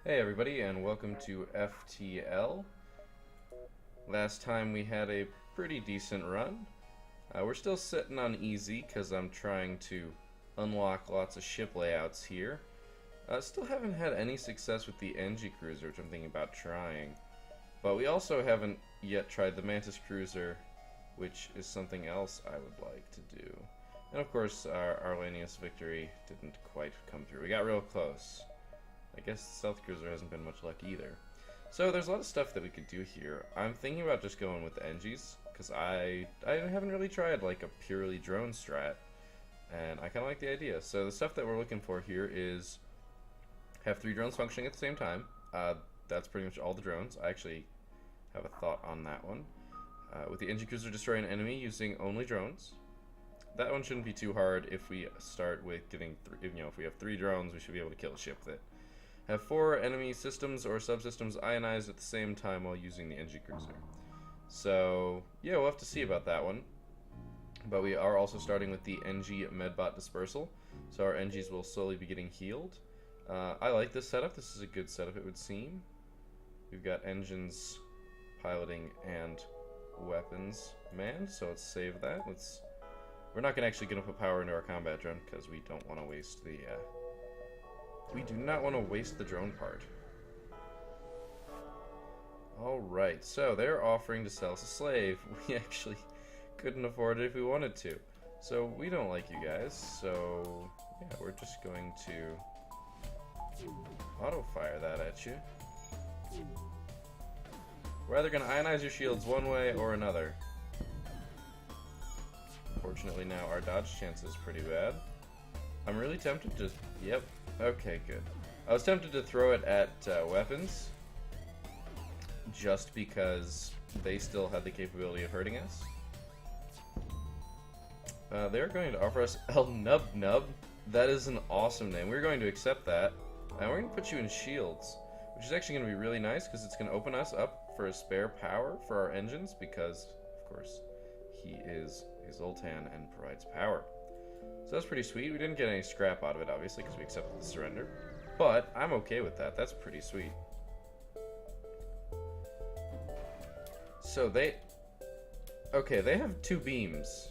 Hey everybody, and welcome to FTL. Last time we had a pretty decent run. We're still sitting on easy because I'm trying to unlock lots of ship layouts here. Still haven't had any success with the Engie cruiser, which I'm thinking about trying. But we also haven't yet tried the Mantis cruiser, which is something else I would like to do. And of course, our Arlanius victory didn't quite come through. We got real close. I guess the Stealth Cruiser hasn't been much luck either. So there's a lot of stuff that we could do here. I'm thinking about just going with the Engies, because I haven't really tried like a purely drone strat, and I kind of like the idea. So the stuff that we're looking for here is have 3 drones functioning at the same time. That's pretty much all the drones. I actually have a thought on that one. With the Engie Cruiser destroy an enemy using only drones. That one shouldn't be too hard if we start with getting, if we have 3 drones, we should be able to kill a ship with it. Have 4 enemy systems or subsystems ionized at the same time while using the Engie Cruiser. So, yeah, we'll have to see about that one. But we are also starting with the Engie Medbot Dispersal, so our Engies will slowly be getting healed. I like this setup. This is a good setup, it would seem. We've got engines, piloting, and weapons manned, so let's save that. We're not actually going to put power into our combat drone because we don't want to waste the... We do not want to waste the drone part. Alright, so they're offering to sell us a slave. We actually couldn't afford it if we wanted to. So we don't like you guys, so yeah, we're just going to auto-fire that at you. We're either going to ionize your shields one way or another. Fortunately now our dodge chance is pretty bad. I'm really tempted to... Yep. Okay, good. I was tempted to throw it at weapons, just because they still had the capability of hurting us. They're going to offer us El Nub Nub. That is an awesome name. We're going to accept that, and we're going to put you in shields, which is actually going to be really nice, because it's going to open us up for a spare power for our engines, because, of course, he is a Zoltan and provides power. So that's pretty sweet. We didn't get any scrap out of it, obviously, because we accepted the surrender. But I'm okay with that. That's pretty sweet. So okay, they have 2 beams.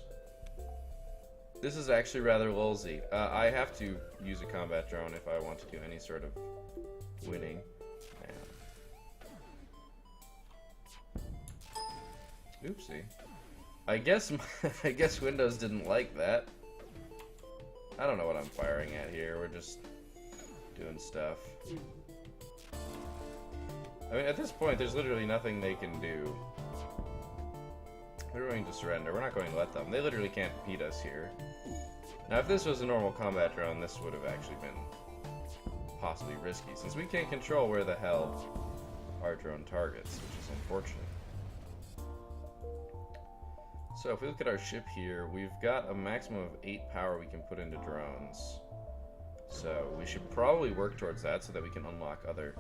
This is actually rather lulzy. I have to use a combat drone if I want to do any sort of winning. Man. Oopsie. I guess Windows didn't like that. I don't know what I'm firing at here. We're just doing stuff. I mean, at this point, there's literally nothing they can do. They're going to surrender. We're not going to let them. They literally can't beat us here. Now, if this was a normal combat drone, this would have actually been possibly risky, since we can't control where the hell our drone targets, which is unfortunate. So if we look at our ship here, we've got a maximum of 8 power we can put into drones. So we should probably work towards that so that we can unlock other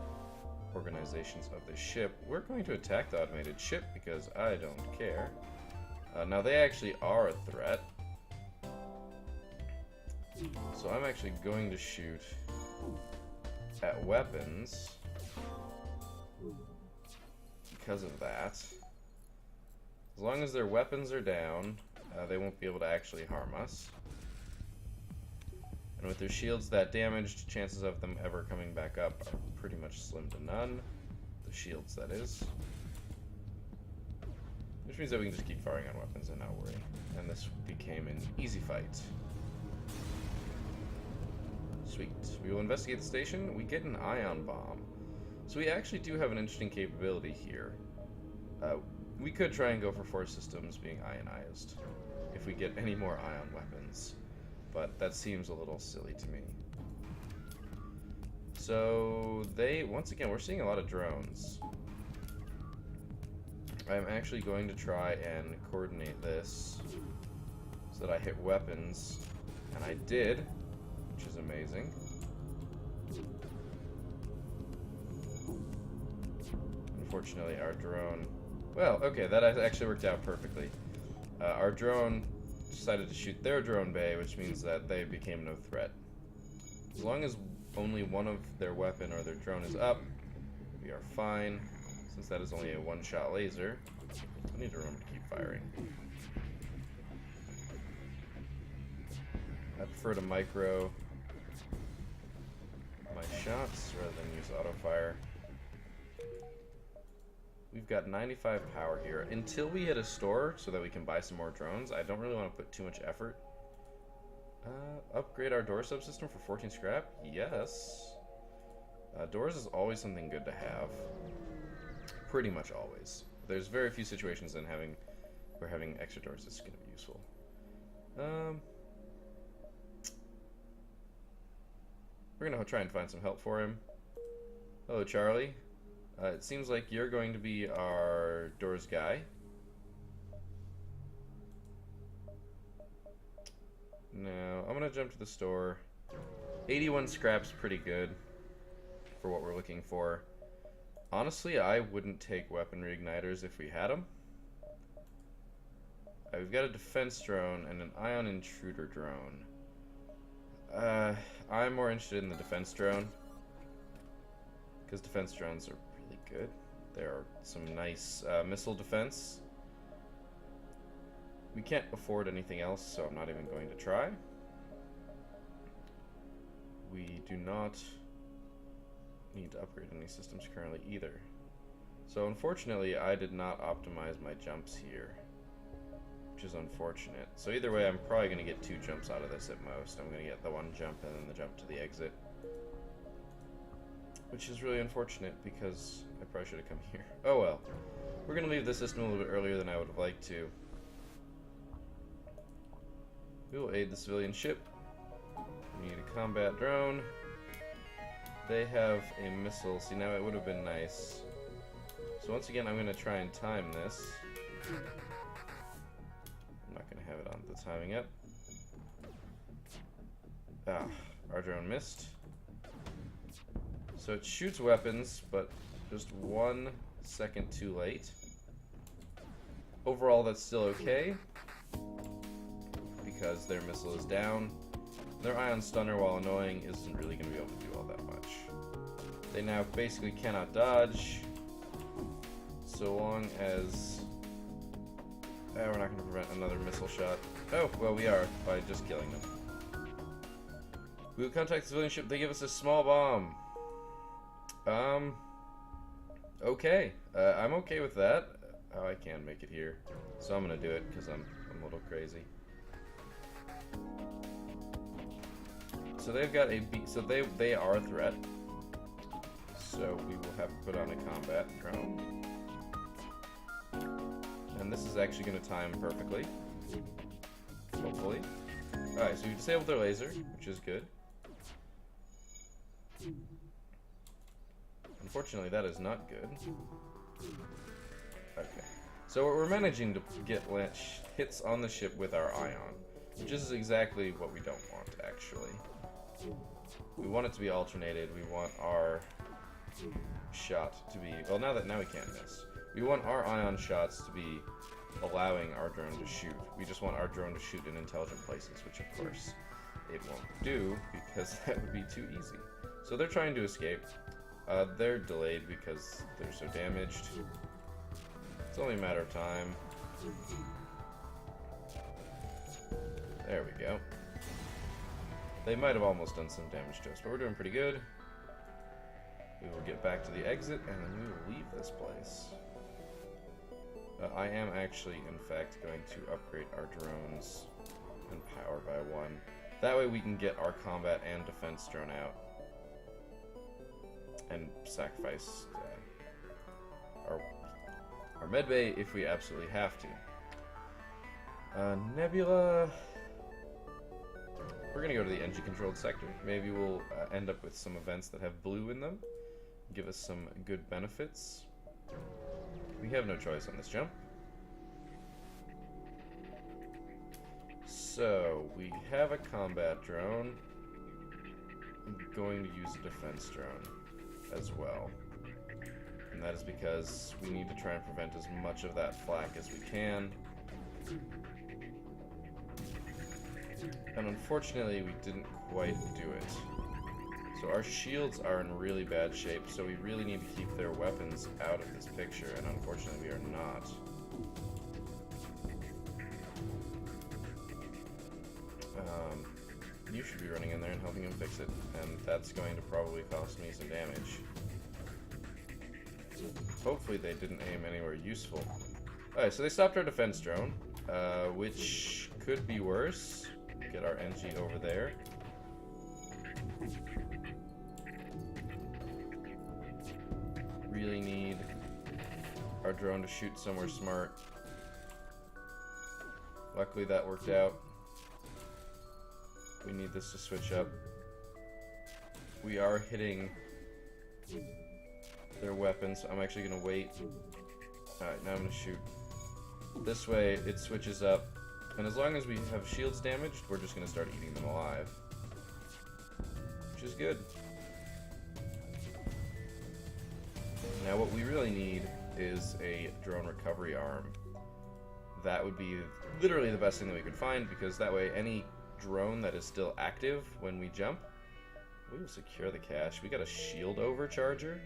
organizations of the ship. We're going to attack the automated ship because I don't care. Now they actually are a threat. So I'm actually going to shoot at weapons because of that. As long as their weapons are down, they won't be able to actually harm us. And with their shields that damaged, chances of them ever coming back up are pretty much slim to none. The shields, that is. Which means that we can just keep firing on weapons and not worry. And this became an easy fight. Sweet. We will investigate the station. We get an ion bomb. So we actually do have an interesting capability here. We could try and go for 4 systems being ionized if we get any more ion weapons, but that seems a little silly to me. So once again, we're seeing a lot of drones. I'm actually going to try and coordinate this so that I hit weapons, and I did, which is amazing. Unfortunately, our drone... Well, okay, that actually worked out perfectly. Our drone decided to shoot their drone bay, which means that they became no threat. As long as only one of their weapon or their drone is up, we are fine. Since that is only a one-shot laser, I need to remember to keep firing. I prefer to micro my shots rather than use auto-fire. We've got 95 power here. Until we hit a store so that we can buy some more drones, I don't really want to put too much effort. Upgrade our door subsystem for 14 scrap? Yes. Doors is always something good to have. Pretty much always. There's very few situations where having extra doors is going to be useful. We're going to try and find some help for him. Hello, Charlie. It seems like you're going to be our doors guy. No, I'm going to jump to the store. 81 scrap's pretty good for what we're looking for. Honestly, I wouldn't take weaponry igniters if we had them. We've got a defense drone and an ion intruder drone. I'm more interested in the defense drone, because defense drones are really good. There are some nice missile defense. We can't afford anything else, so I'm not even going to try. We do not need to upgrade any systems currently either. So unfortunately, I did not optimize my jumps here, which is unfortunate. So either way, I'm probably going to get 2 jumps out of this at most. I'm going to get the 1 jump and then the jump to the exit, which is really unfortunate because I probably should have come here. Oh well. We're going to leave the system a little bit earlier than I would have liked to. We will aid the civilian ship. We need a combat drone. They have a missile. See, now it would have been nice. So once again, I'm going to try and time this. I'm not going to have it on the timing up. Ah, our drone missed. So it shoots weapons, but just 1 second too late. Overall, that's still okay, because their missile is down. Their ion stunner, while annoying, isn't really going to be able to do all that much. They now basically cannot dodge, so long as... we're not going to prevent another missile shot. Oh, well, we are, by just killing them. We will contact the civilian ship. They give us a small bomb. Okay. I'm okay with that. Oh, I can make it here. So I'm going to do it, because I'm a little crazy. So they've got a so they are a threat. So we will have to put on a combat drone. And this is actually going to time perfectly. Hopefully. Alright, so we disabled their laser, which is good. Unfortunately, that is not good. Okay. So we're managing to get hits on the ship with our ion, which is exactly what we don't want, actually. We want it to be alternated. We want our shot to be... Well, now we can't miss. We want our ion shots to be allowing our drone to shoot. We just want our drone to shoot in intelligent places, which, of course, it won't do, because that would be too easy. So they're trying to escape. They're delayed because they're so damaged. It's only a matter of time. There we go. They might have almost done some damage to us, but we're doing pretty good. We will get back to the exit, and then we will leave this place. I am actually, in fact, going to upgrade our drones and power by 1. That way we can get our combat and defense drone out. And sacrifice our medbay if we absolutely have to. Nebula... We're going to go to the Engie-controlled sector. Maybe we'll end up with some events that have blue in them. Give us some good benefits. We have no choice on this jump. So, we have a combat drone. I'm going to use a defense drone as well. And that is because we need to try and prevent as much of that flak as we can. And unfortunately, we didn't quite do it. So our shields are in really bad shape, so we really need to keep their weapons out of this picture, and unfortunately we are not. You should be running in there and helping him fix it, and that's going to probably cost me some damage. Hopefully they didn't aim anywhere useful. Alright, so they stopped our defense drone, which could be worse. Get our Engie over there. Really need our drone to shoot somewhere smart. Luckily that worked out. We need this to switch up. We are hitting their weapons. I'm actually going to wait. Alright, now I'm going to shoot. This way it switches up. And as long as we have shields damaged, we're just going to start eating them alive. Which is good. Now what we really need is a drone recovery arm. That would be literally the best thing that we could find, because that way any drone that is still active when we jump, we will secure the cache. We got a shield overcharger.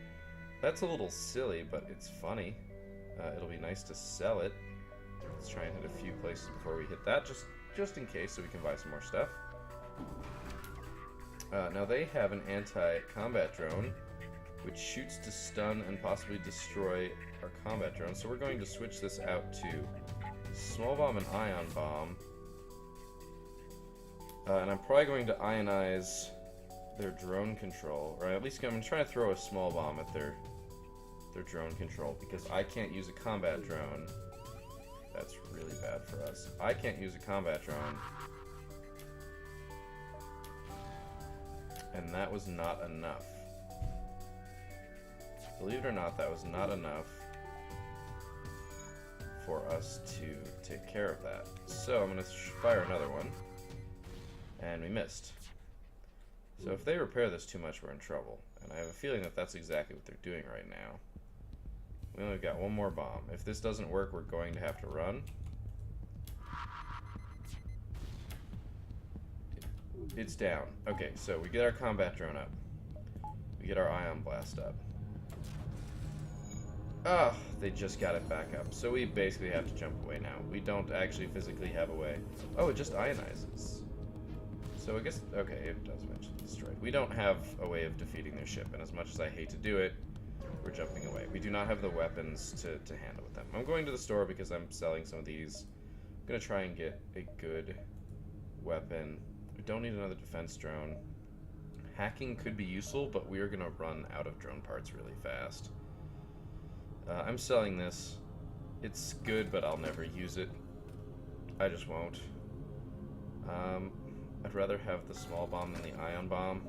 That's a little silly, but it's funny. It'll be nice to sell it. Let's try and hit a few places before we hit that, just in case, so we can buy some more stuff. Now they have an anti-combat drone, which shoots to stun and possibly destroy our combat drone. So we're going to switch this out to small bomb and ion bomb. And I'm probably going to ionize their drone control, or at least I'm going to try to throw a small bomb at their drone control, because I can't use a combat drone. That's really bad for us. I can't use a combat drone. And that was not enough. Believe it or not, that was not enough for us to take care of that. So I'm going to fire another one. And we missed. So if they repair this too much, we're in trouble. And I have a feeling that that's exactly what they're doing right now. We only got one more bomb. If this doesn't work, we're going to have to run. It's down. Okay, so we get our combat drone up. We get our ion blast up. Ah, they just got it back up. So we basically have to jump away now. We don't actually physically have a way. Oh, it just ionizes. So I guess, okay, it does eventually destroy. We don't have a way of defeating their ship, and as much as I hate to do it, we're jumping away. We do not have the weapons to handle with them. I'm going to the store because I'm selling some of these. I'm going to try and get a good weapon. We don't need another defense drone. Hacking could be useful, but we are going to run out of drone parts really fast. I'm selling this. It's good, but I'll never use it. I just won't. I'd rather have the small bomb than the ion bomb.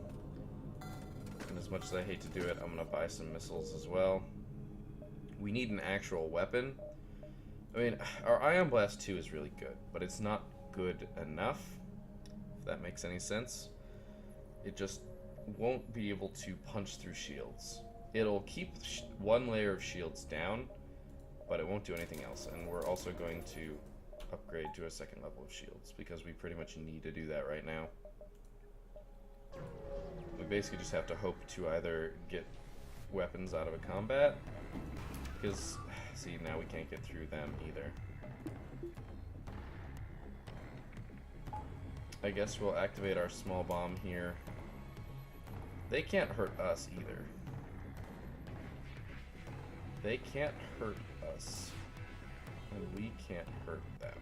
And as much as I hate to do it, I'm going to buy some missiles as well. We need an actual weapon. I mean, our Ion Blast 2 is really good, but it's not good enough, if that makes any sense. It just won't be able to punch through shields. It'll keep one layer of shields down, but it won't do anything else. And we're also going to upgrade to a second level of shields, because we pretty much need to do that right now. We basically just have to hope to either get weapons out of a combat, because, see, now we can't get through them either. I guess we'll activate our small bomb here. They can't hurt us either. They can't hurt us, and we can't hurt them.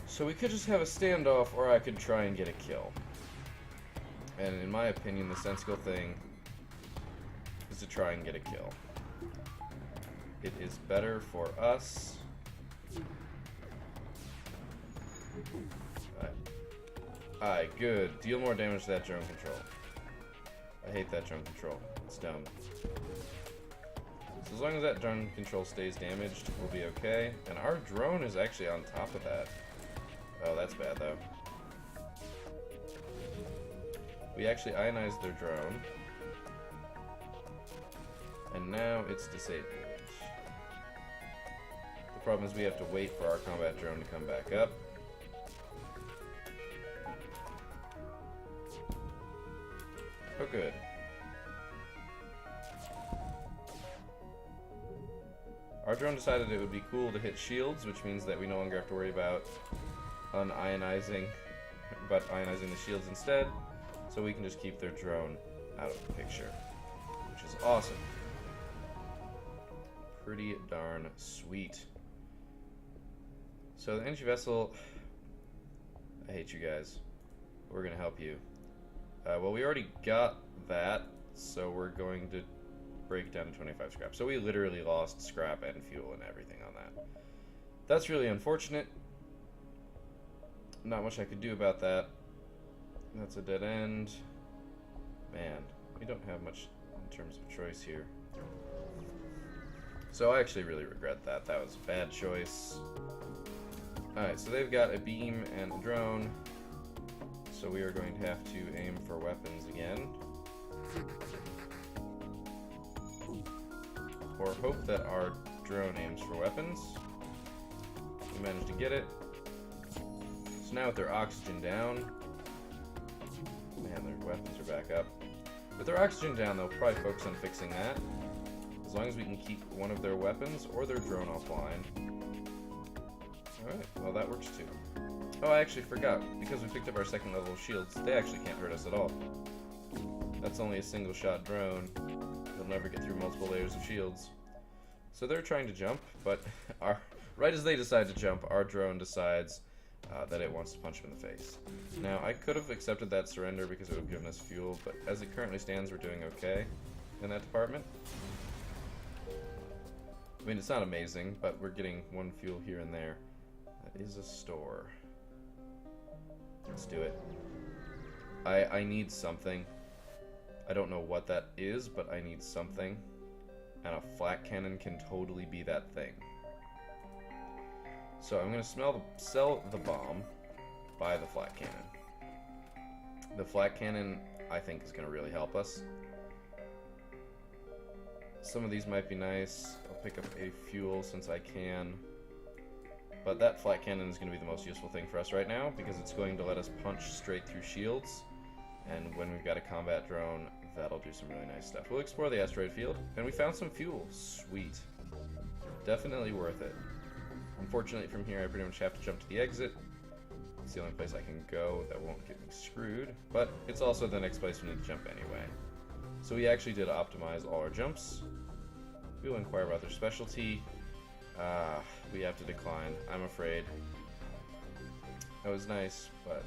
So we could just have a standoff, or I could try and get a kill. And in my opinion, the sensible thing is to try and get a kill. It is better for us. Alright, good. Deal more damage to that drone control. I hate that drone control. It's dumb. So as long as that drone control stays damaged, we'll be okay. And our drone is actually on top of that. Oh, that's bad though. We actually ionized their drone. And now it's disabled. The problem is we have to wait for our combat drone to come back up. good. Our drone decided it would be cool to hit shields, which means that we no longer have to worry about ionizing the shields instead, so we can just keep their drone out of the picture, which is awesome. Pretty darn sweet. So the Engie vessel, I hate you guys. We're gonna help you. Well, we already got that, so we're going to break down to 25 scrap. So we literally lost scrap and fuel and everything on that. That's really unfortunate. Not much I could do about that. That's a dead end. Man, we don't have much in terms of choice here. So I actually really regret that. That was a bad choice. Alright, so they've got a beam and a drone. So we are going to have to aim for weapons again. Or hope that our drone aims for weapons. We managed to get it. So now with their oxygen down, man, their weapons are back up. With their oxygen down, they'll probably focus on fixing that. As long as we can keep one of their weapons or their drone offline. Alright, well that works too. Oh, I actually forgot. Because we picked up our second level shields, they actually can't hurt us at all. That's only a single shot drone. They'll never get through multiple layers of shields. So they're trying to jump, but right as they decide to jump, our drone decides that it wants to punch him in the face. Now, I could have accepted that surrender because it would have given us fuel, but as it currently stands, we're doing okay in that department. I mean, it's not amazing, but we're getting one fuel here and there. That is a store. Let's do it. I need something. I don't know what that is, but I need something. And a flat cannon can totally be that thing. So I'm going to sell the bomb, buy the flat cannon. The flat cannon, I think, is going to really help us. Some of these might be nice. I'll pick up a fuel since I can. But that flat cannon is going to be the most useful thing for us right now because it's going to let us punch straight through shields. And when we've got a combat drone, that'll do some really nice stuff. We'll explore the asteroid field, and we found some fuel. Sweet. Definitely worth it. Unfortunately, from here, I pretty much have to jump to the exit. It's the only place I can go that won't get me screwed, but it's also the next place we need to jump anyway. So we actually did optimize all our jumps. We will inquire about their specialty. We have to decline, I'm afraid. That was nice, but...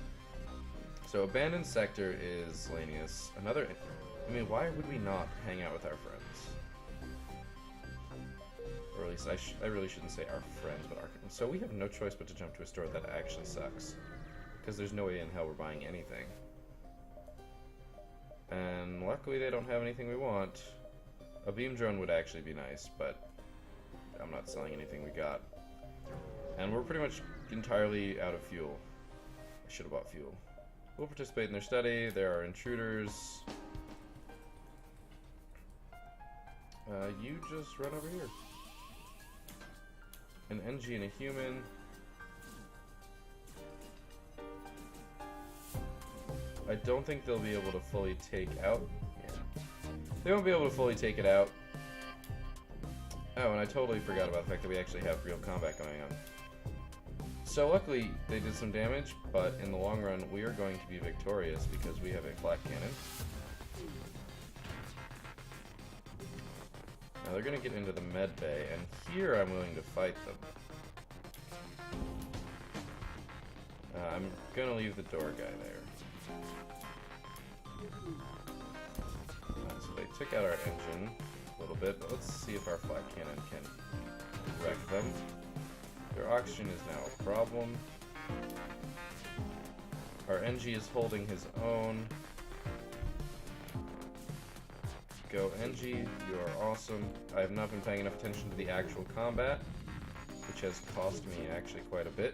So, abandoned sector is Lanius. Another... I mean, why would we not hang out with our friends? Or at least, I really shouldn't say our friends, but our... So we have no choice but to jump to a store that actually sucks. Because there's no way in hell we're buying anything. And luckily they don't have anything we want. A beam drone would actually be nice, but I'm not selling anything we got. And we're pretty much entirely out of fuel. I should have bought fuel. We'll participate in their study. There are intruders. You just run over here. An Engie and a human. I don't think they'll be able to fully take out. Yeah. They won't be able to fully take it out. Oh, and I totally forgot about the fact that we actually have real combat going on. So luckily they did some damage, but in the long run we are going to be victorious because we have a flat cannon. Now they're going to get into the med bay, and here I'm willing to fight them. I'm going to leave the door guy there. So they took out our engine a little bit, but let's see if our flat cannon can wreck them. Their oxygen is now a problem. Our Engie is holding his own. Go Engie, you are awesome. I have not been paying enough attention to the actual combat, which has cost me actually quite a bit.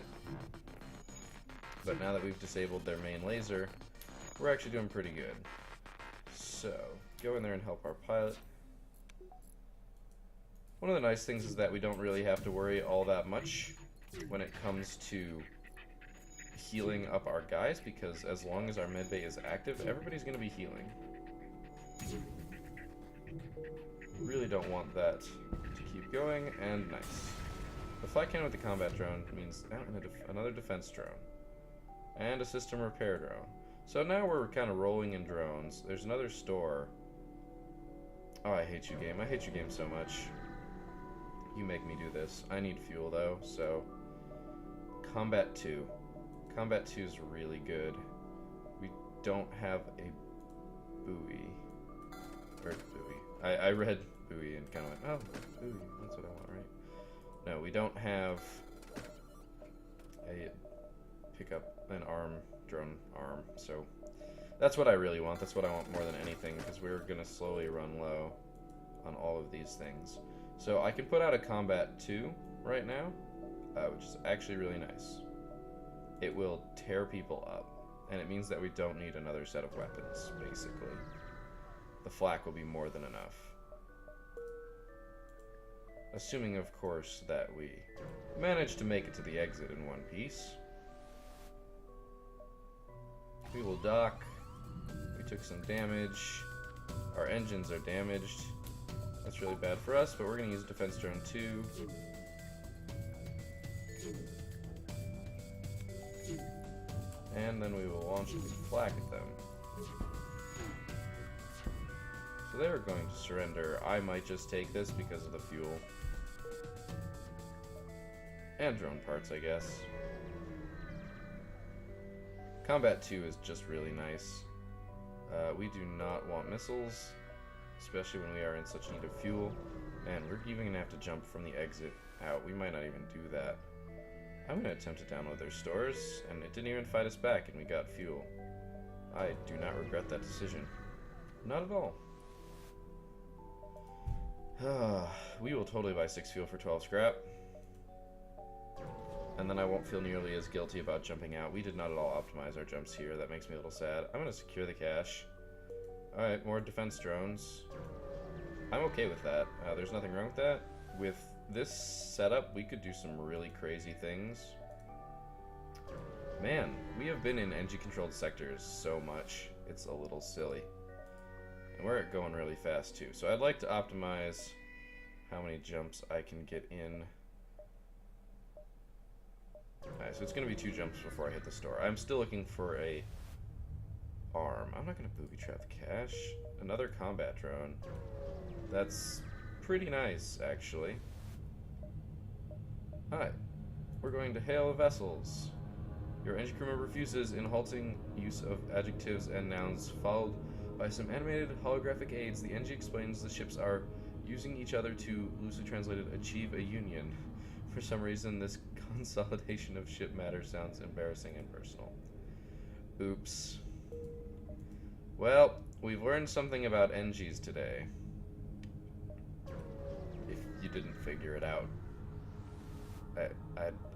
But now that we've disabled their main laser, we're actually doing pretty good. So, go in there and help our pilot. One of the nice things is that we don't really have to worry all that much when it comes to healing up our guys, because as long as our medbay is active, everybody's going to be healing. Really don't want that to keep going, and nice. The flight cannon with the combat drone means another defense drone. And a system repair drone. So now we're kind of rolling in drones. There's another store. Oh, I hate you, game. I hate you, game, so much. You make me do this. I need fuel, though, so... Combat 2. Combat 2 is really good. We don't have a buoy. Or buoy. I read buoy and kind of went, oh, buoy. That's what I want, right? No, we don't have a pickup an drone arm, so that's what I really want. That's what I want more than anything, because we're going to slowly run low on all of these things. So I can put out a Combat 2 right now, which is actually really nice. It will tear people up, and it means that we don't need another set of weapons, basically. The flak will be more than enough. Assuming, of course, that we manage to make it to the exit in one piece. We will dock. We took some damage. Our engines are damaged. That's really bad for us, but we're going to use Defense Drone 2. And then we will launch the flak at them. So they're going to surrender. I might just take this because of the fuel. And drone parts, I guess. Combat 2 is just really nice. We do not want missiles, especially when we are in such need of fuel. And we're even going to have to jump from the exit out. We might not even do that. I'm going to attempt to download their stores, and it didn't even fight us back, and we got fuel. I do not regret that decision. Not at all. We will totally buy 6 fuel for 12 scrap. And then I won't feel nearly as guilty about jumping out. We did not at all optimize our jumps here. That makes me a little sad. I'm going to secure the cache. Alright, more defense drones. I'm okay with that. There's nothing wrong with that. With this setup, we could do some really crazy things. Man, we have been in Engie-controlled sectors so much. It's a little silly. And we're going really fast, too. So I'd like to optimize how many jumps I can get in. Alright, so it's going to be 2 jumps before I hit the store. I'm still looking for a arm. I'm not going to booby trap the cache. Another combat drone. That's pretty nice, actually. Hi. We're going to hail the vessels. Your engine crew member refuses in halting use of adjectives and nouns, followed by some animated holographic aids. The Engie explains the ships are using each other to, loosely translated, achieve a union. For some reason, this consolidation of ship matter sounds embarrassing and personal. Oops. Well, we've learned something about Engies today. If you didn't figure it out.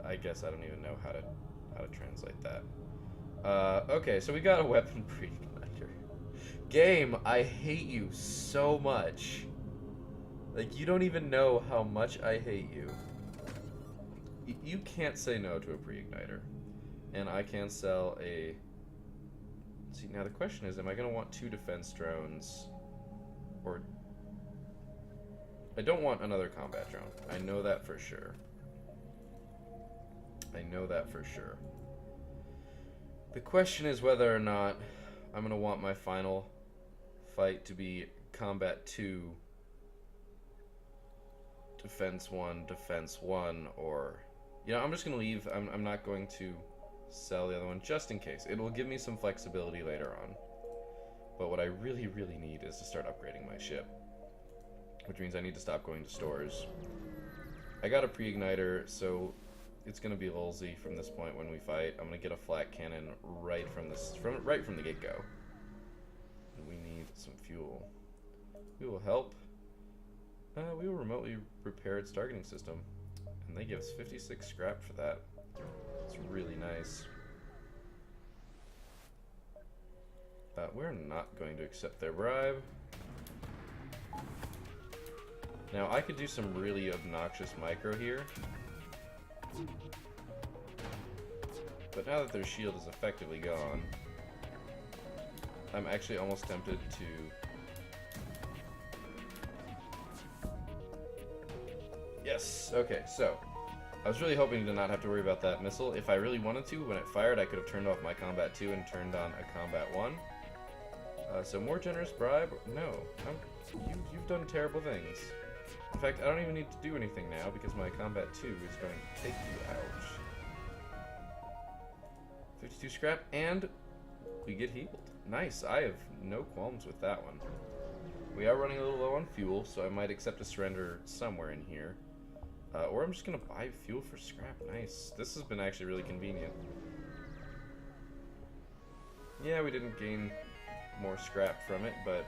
I guess I don't even know how to translate that. Okay, so we got a weapon pre-igniter. Game, I hate you so much. Like, you don't even know how much I hate you. You can't say no to a pre-igniter. And I can sell a... See, now the question is, am I going to want 2 defense drones? Or... I don't want another combat drone. I know that for sure. I know that for sure. The question is whether or not I'm going to want my final fight to be Combat 2, Defense 1, or... You know, I'm just going to leave. I'm not going to sell the other one just in case. It will give me some flexibility later on. But what I really, really need is to start upgrading my ship. Which means I need to stop going to stores. I got a pre-igniter, so it's going to be lulzy from this point when we fight. I'm going to get a flak cannon right from the get-go. And we need some fuel. We will help. We will remotely repair its targeting system. And they give us 56 scrap for that. It's really nice. We're not going to accept their bribe. Now, I could do some really obnoxious micro here. But now that their shield is effectively gone, I'm actually almost tempted to Yes. Okay, so I was really hoping to not have to worry about that missile. If I really wanted to, when it fired, I could have turned off my combat 2 and turned on a combat 1. So more generous bribe? No. You've done terrible things. In fact, I don't even need to do anything now because my combat 2 is going to take you out. 52 scrap, and we get healed. Nice. I have no qualms with that one. We are running a little low on fuel, so I might accept a surrender somewhere in here. Or I'm just going to buy fuel for scrap. Nice. This has been actually really convenient. Yeah, we didn't gain more scrap from it, but...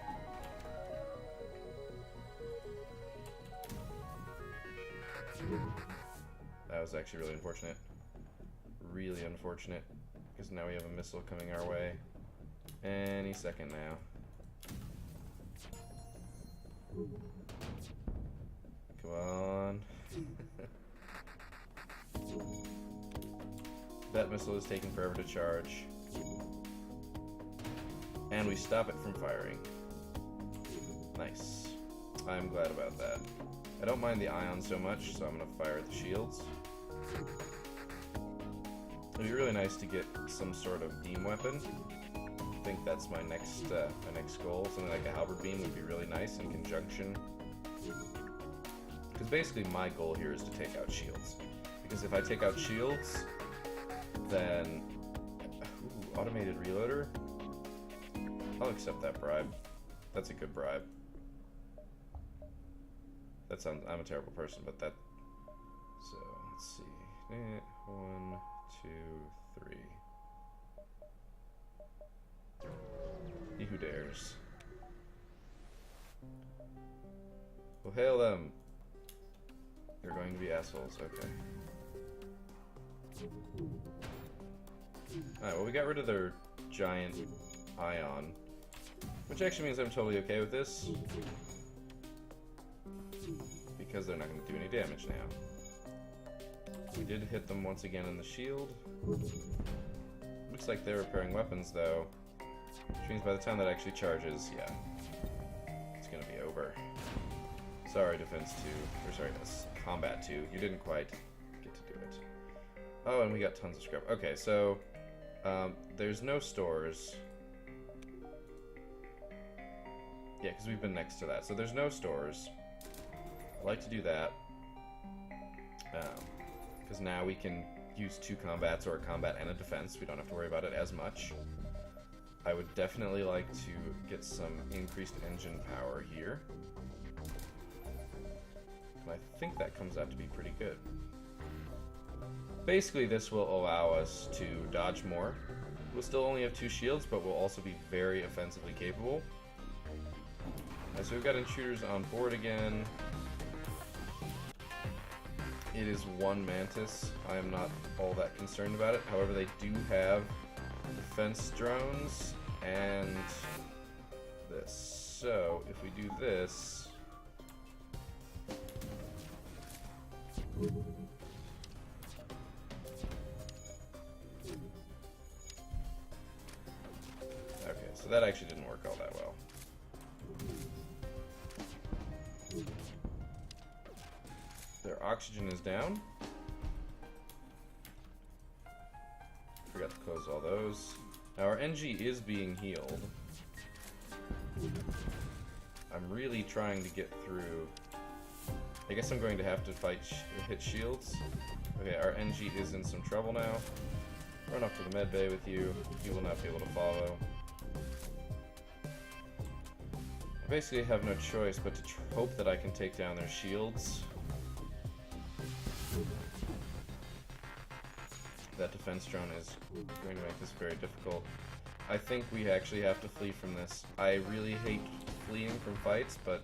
that was actually really unfortunate. Really unfortunate. Because now we have a missile coming our way. Any second now. Come on. That missile is taking forever to charge. And we stop it from firing. Nice. I'm glad about that. I don't mind the ion so much, so I'm going to fire at the shields. It'd be really nice to get some sort of beam weapon. I think that's my next goal. Something like a halberd beam would be really nice in conjunction. Because basically my goal here is to take out shields. Because if I take out shields, then... Ooh, automated reloader? I'll accept that bribe. That's a good bribe. That sounds... I'm a terrible person, but that... So, let's see. 1, 2, 3. He who dares. Well, hail them. They're going to be assholes, okay. Alright, well we got rid of their giant ion. Which actually means I'm totally okay with this. Because they're not going to do any damage now. We did hit them once again in the shield. Looks like they're repairing weapons though. Which means by the time that actually charges, yeah, it's going to be over. Sorry, Defense 2. Or sorry, that's Combat 2. You didn't quite get to do it. Oh, and we got tons of scrap. Okay, so there's no stores. Yeah, because we've been next to that. So there's no stores. I like to do that. Because now we can use 2 combats or a combat and a defense. We don't have to worry about it as much. I would definitely like to get some increased engine power here. And I think that comes out to be pretty good. Basically, this will allow us to dodge more. We'll still only have 2 shields, but we'll also be very offensively capable. So we've got intruders on board again. It is 1 Mantis. I am not all that concerned about it. However, they do have defense drones and this. So if we do this, okay, so that actually didn't work all that well. Their oxygen is down. Forgot to close all those. Now our Engie is being healed. I'm really trying to get through. I guess I'm going to have to hit shields. Okay, our Engie is in some trouble now. Run up to the med bay with you. You will not be able to follow. I basically have no choice but to hope that I can take down their shields. That defense drone is going to make this very difficult. I think we actually have to flee from this. I really hate fleeing from fights, but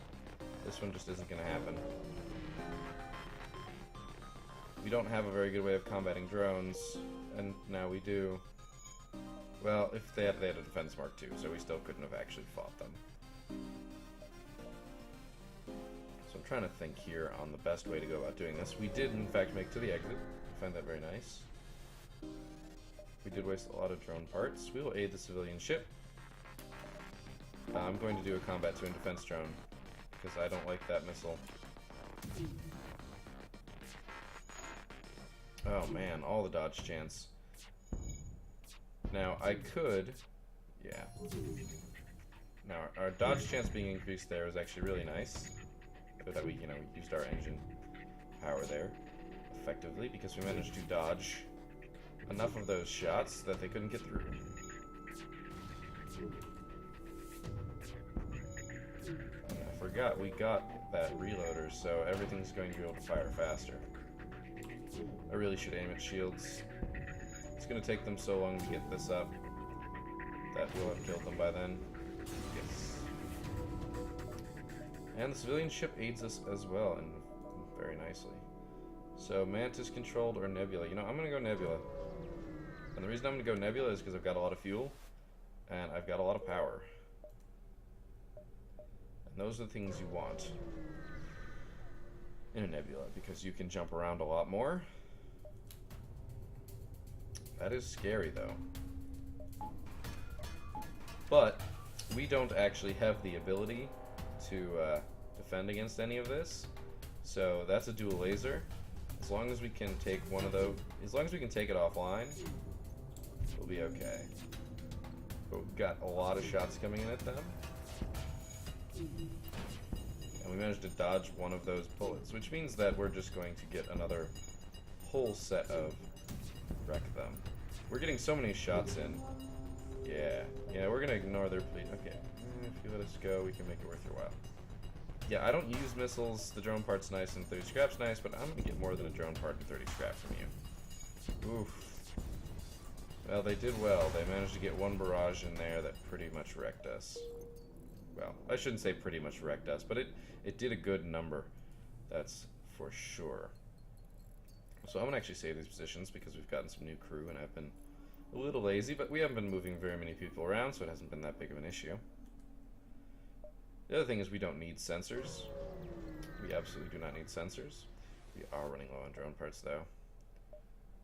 this one just isn't going to happen. We don't have a very good way of combating drones, and now we do. Well, if they had a defense mark too, so we still couldn't have actually fought them. So I'm trying to think here on the best way to go about doing this. We did, in fact, make to the exit. I find that very nice. We did waste a lot of drone parts. We will aid the civilian ship. I'm going to do a combat 2 and defense drone, because I don't like that missile. Oh man, all the dodge chance. Now, I could... Yeah. Now, our dodge chance being increased there is actually really nice. So that we, we used our engine power there effectively, because we managed to dodge enough of those shots that they couldn't get through. And I forgot we got that reloader, so everything's going to be able to fire faster. I really should aim at shields. It's going to take them so long to get this up that we'll have killed them by then. Yes. And the civilian ship aids us as well, and very nicely. So, Mantis controlled or Nebula? I'm going to go Nebula. And the reason I'm going to go Nebula is because I've got a lot of fuel, and I've got a lot of power. And those are the things you want in a Nebula, because you can jump around a lot more. That is scary, though. But we don't actually have the ability to defend against any of this. So that's a dual laser. As long as we can take one of those, as long as we can take it offline, we'll be okay. But we've got a lot of shots coming in at them. And we managed to dodge one of those bullets, which means that we're just going to get another whole set of wreck them. We're getting so many shots in. Yeah, we're gonna ignore their plea. Okay, if you let us go, we can make it worth your while. Yeah, I don't use missiles. The drone part's nice and 30 scrap's nice, but I'm gonna get more than a drone part and 30 scrap from you. Oof. Well, they did well. They managed to get one barrage in there that pretty much wrecked us. Well, I shouldn't say pretty much wrecked us, but it did a good number. That's for sure. So I'm gonna actually save these positions because we've gotten some new crew and I've been a little lazy, but we haven't been moving very many people around, so it hasn't been that big of an issue. The other thing is we don't need sensors. We absolutely do not need sensors. We are running low on drone parts, though.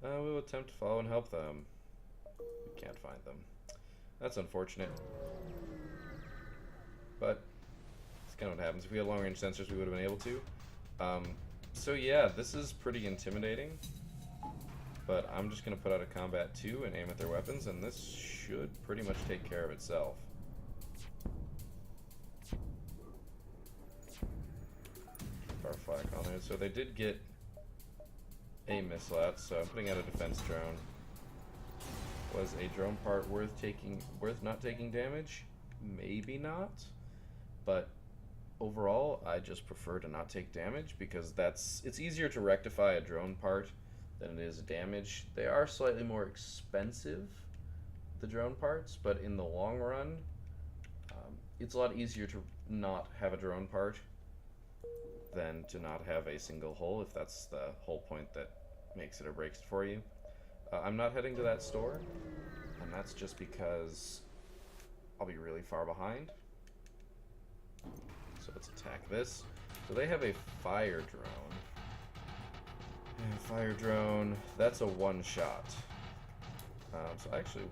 We'll attempt to follow and help them. We can't find them. That's unfortunate. But it's kind of what happens. If we had long-range sensors, we would have been able to. So yeah, this is pretty intimidating. But I'm just going to put out a combat 2 and aim at their weapons, and this should pretty much take care of itself. Keep our flak on there. So they did get a missile out, so I'm putting out a defense drone. Was a drone part worth not taking damage? Maybe not. But overall, I just prefer to not take damage because it's easier to rectify a drone part than it is damage. They are slightly more expensive, the drone parts, but in the long run, it's a lot easier to not have a drone part than to not have a single hull, if that's the whole point that makes it or breaks it for you. I'm not heading to that store, and that's just because I'll be really far behind. So let's attack this. So they have a fire drone. Fire drone, that's a one-shot. So actually,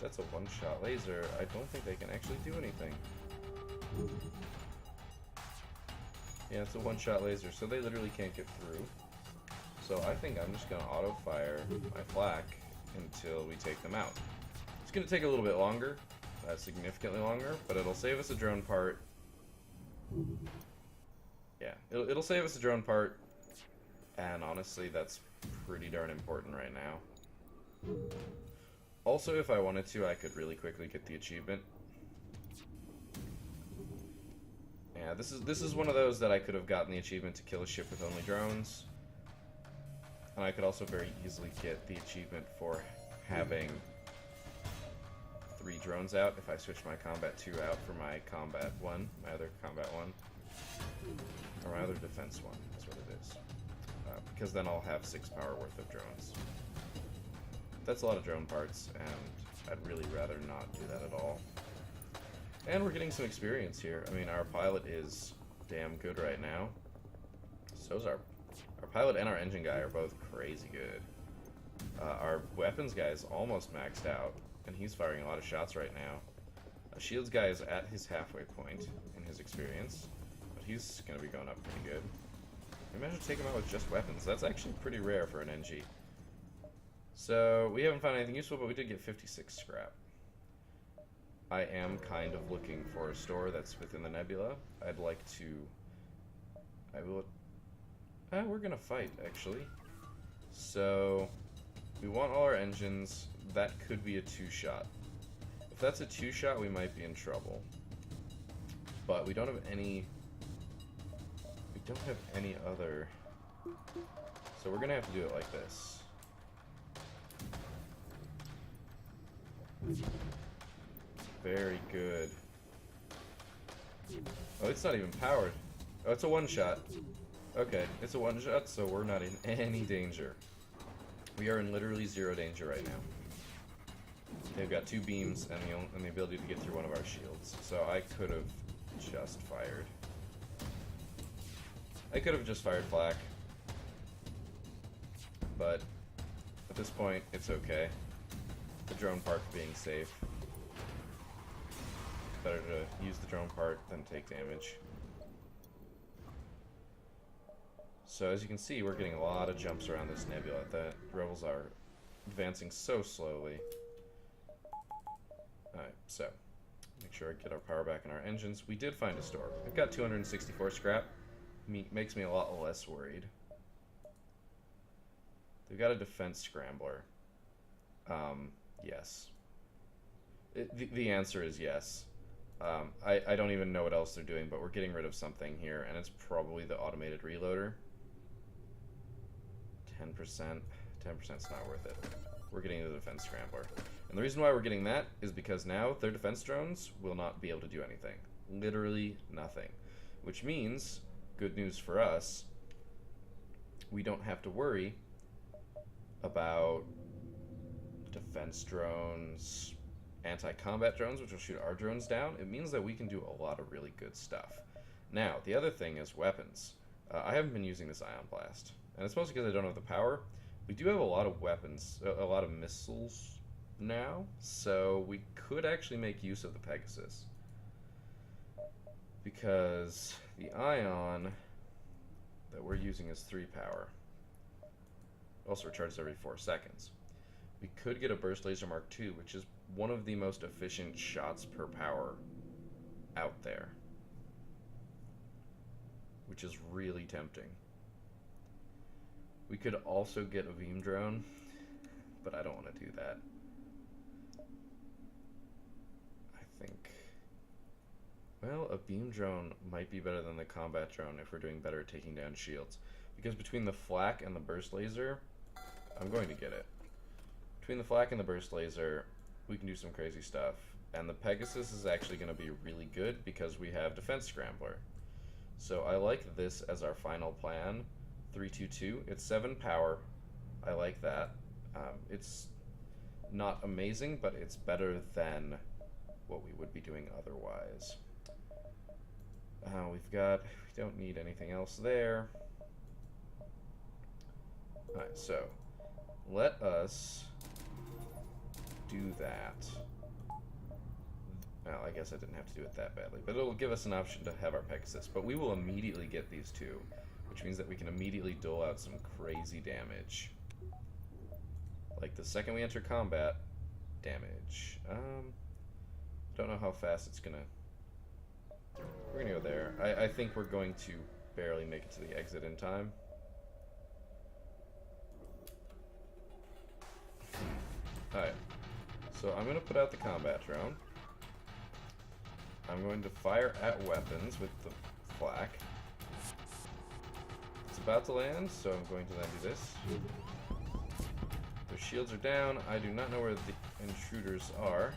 that's a one-shot laser. I don't think they can actually do anything. Yeah, it's a one-shot laser, so they literally can't get through. So I think I'm just going to auto-fire my flak until we take them out. It's going to take a little bit longer, significantly longer, but it'll save us a drone part. Yeah, it'll save us a drone part. And honestly, that's pretty darn important right now. Also, if I wanted to, I could really quickly get the achievement. Yeah, this is one of those that I could have gotten the achievement to kill a ship with only drones. And I could also very easily get the achievement for having 3 drones out if I switch my combat 2 out for my combat 1, my other combat 1. Or my other defense 1, that's what it is. Because then I'll have 6 power worth of drones. That's a lot of drone parts, and I'd really rather not do that at all. And we're getting some experience here. I mean, our pilot is damn good right now. So is our pilot and our engine guy are both crazy good. Our weapons guy is almost maxed out, and he's firing a lot of shots right now. Shields guy is at his halfway point in his experience, but he's going to be going up pretty good. We managed to take him out with just weapons. That's actually pretty rare for an Engie. So, we haven't found anything useful, but we did get 56 scrap. I am kind of looking for a store that's within the nebula. I'd like to... I will... we're gonna fight, actually. So, we want all our engines. That could be a 2-shot. If that's a 2-shot, we might be in trouble. But we don't have any... We don't have any other... So we're gonna have to do it like this. Very good. Oh, it's not even powered. Oh, it's a 1-shot. Okay, it's a 1-shot, so we're not in any danger. We are in literally 0 danger right now. They've got 2 beams and the ability to get through one of our shields. So I could have just fired. I could have just fired flak. But at this point, it's okay. The drone part being safe. Better to use the drone part than take damage. So as you can see, we're getting a lot of jumps around this nebula. The rebels are advancing so slowly. Alright, so make sure I get our power back in our engines. We did find a store. We've got 264 scrap. Makes me a lot less worried. They've got a defense scrambler. Yes. The answer is yes. I don't even know what else they're doing, but we're getting rid of something here, and it's probably the automated reloader. 10%. 10%'s not worth it. We're getting the defense scrambler. And the reason why we're getting that is because now their defense drones will not be able to do anything. Literally nothing. Which means, good news for us, we don't have to worry about defense drones, anti-combat drones, which will shoot our drones down. It means that we can do a lot of really good stuff. Now, the other thing is weapons. I haven't been using this ion blast, and it's mostly because I don't have the power. We do have a lot of weapons, a lot of missiles now, so we could actually make use of the Pegasus. Because the ion that we're using is 3 power. It also recharges every 4 seconds. We could get a Burst Laser Mark II, which is one of the most efficient shots per power out there. Which is really tempting. We could also get a beam drone, but I don't want to do that. I think... Well, a beam drone might be better than the combat drone if we're doing better at taking down shields. Because between the flak and the burst laser, I'm going to get it. Between the flak and the burst laser, we can do some crazy stuff. And the Pegasus is actually going to be really good because we have Defense Scrambler. So I like this as our final plan. 322. It's 7 power. I like that. It's not amazing, but it's better than what we would be doing otherwise. We don't need anything else there. Alright, so let us do that. Well, I guess I didn't have to do it that badly, but it'll give us an option to have our Pegasus. But we will immediately get these 2, which means that we can immediately dole out some crazy damage. Like the second we enter combat, damage. Don't know how fast it's gonna... We're gonna go there. I think we're going to barely make it to the exit in time. Alright, so I'm gonna put out the combat drone. I'm going to fire at weapons with the flak. It's about to land, so I'm going to then do this. Their shields are down. I do not know where the intruders are.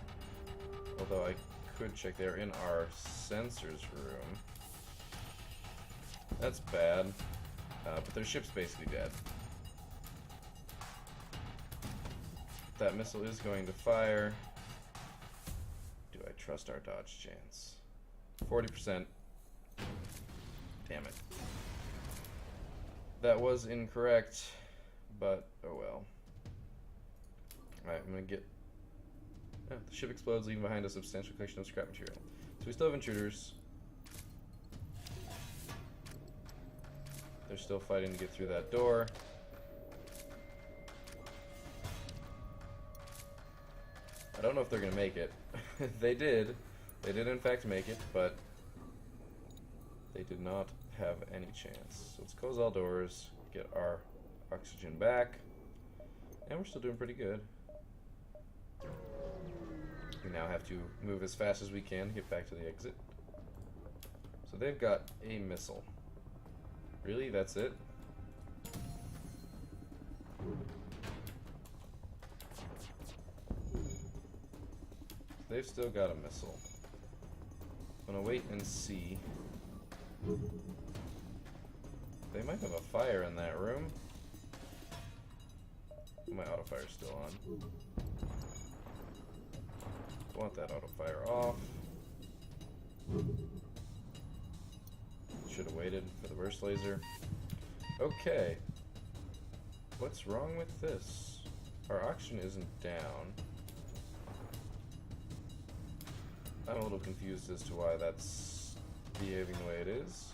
Although I could check. They're in our sensors room. That's bad. But their ship's basically dead. That missile is going to fire. Do I trust our dodge chance? 40%. Damn it. That was incorrect, but oh well. Alright, I'm gonna get... Oh, the ship explodes, leaving behind a substantial collection of scrap material. So we still have intruders. They're still fighting to get through that door. don't know if they're going to make it. They did. They did in fact make it, but they did not have any chance. So let's close all doors, get our oxygen back, and we're still doing pretty good. We now have to move as fast as we can to get back to the exit. So they've got a missile. Really? That's it? They've still got a missile. I'm gonna wait and see. They might have a fire in that room. My auto fire's still on. Want that auto fire off. Should have waited for the burst laser. Okay. What's wrong with this? Our oxygen isn't down. I'm a little confused as to why that's behaving the way it is.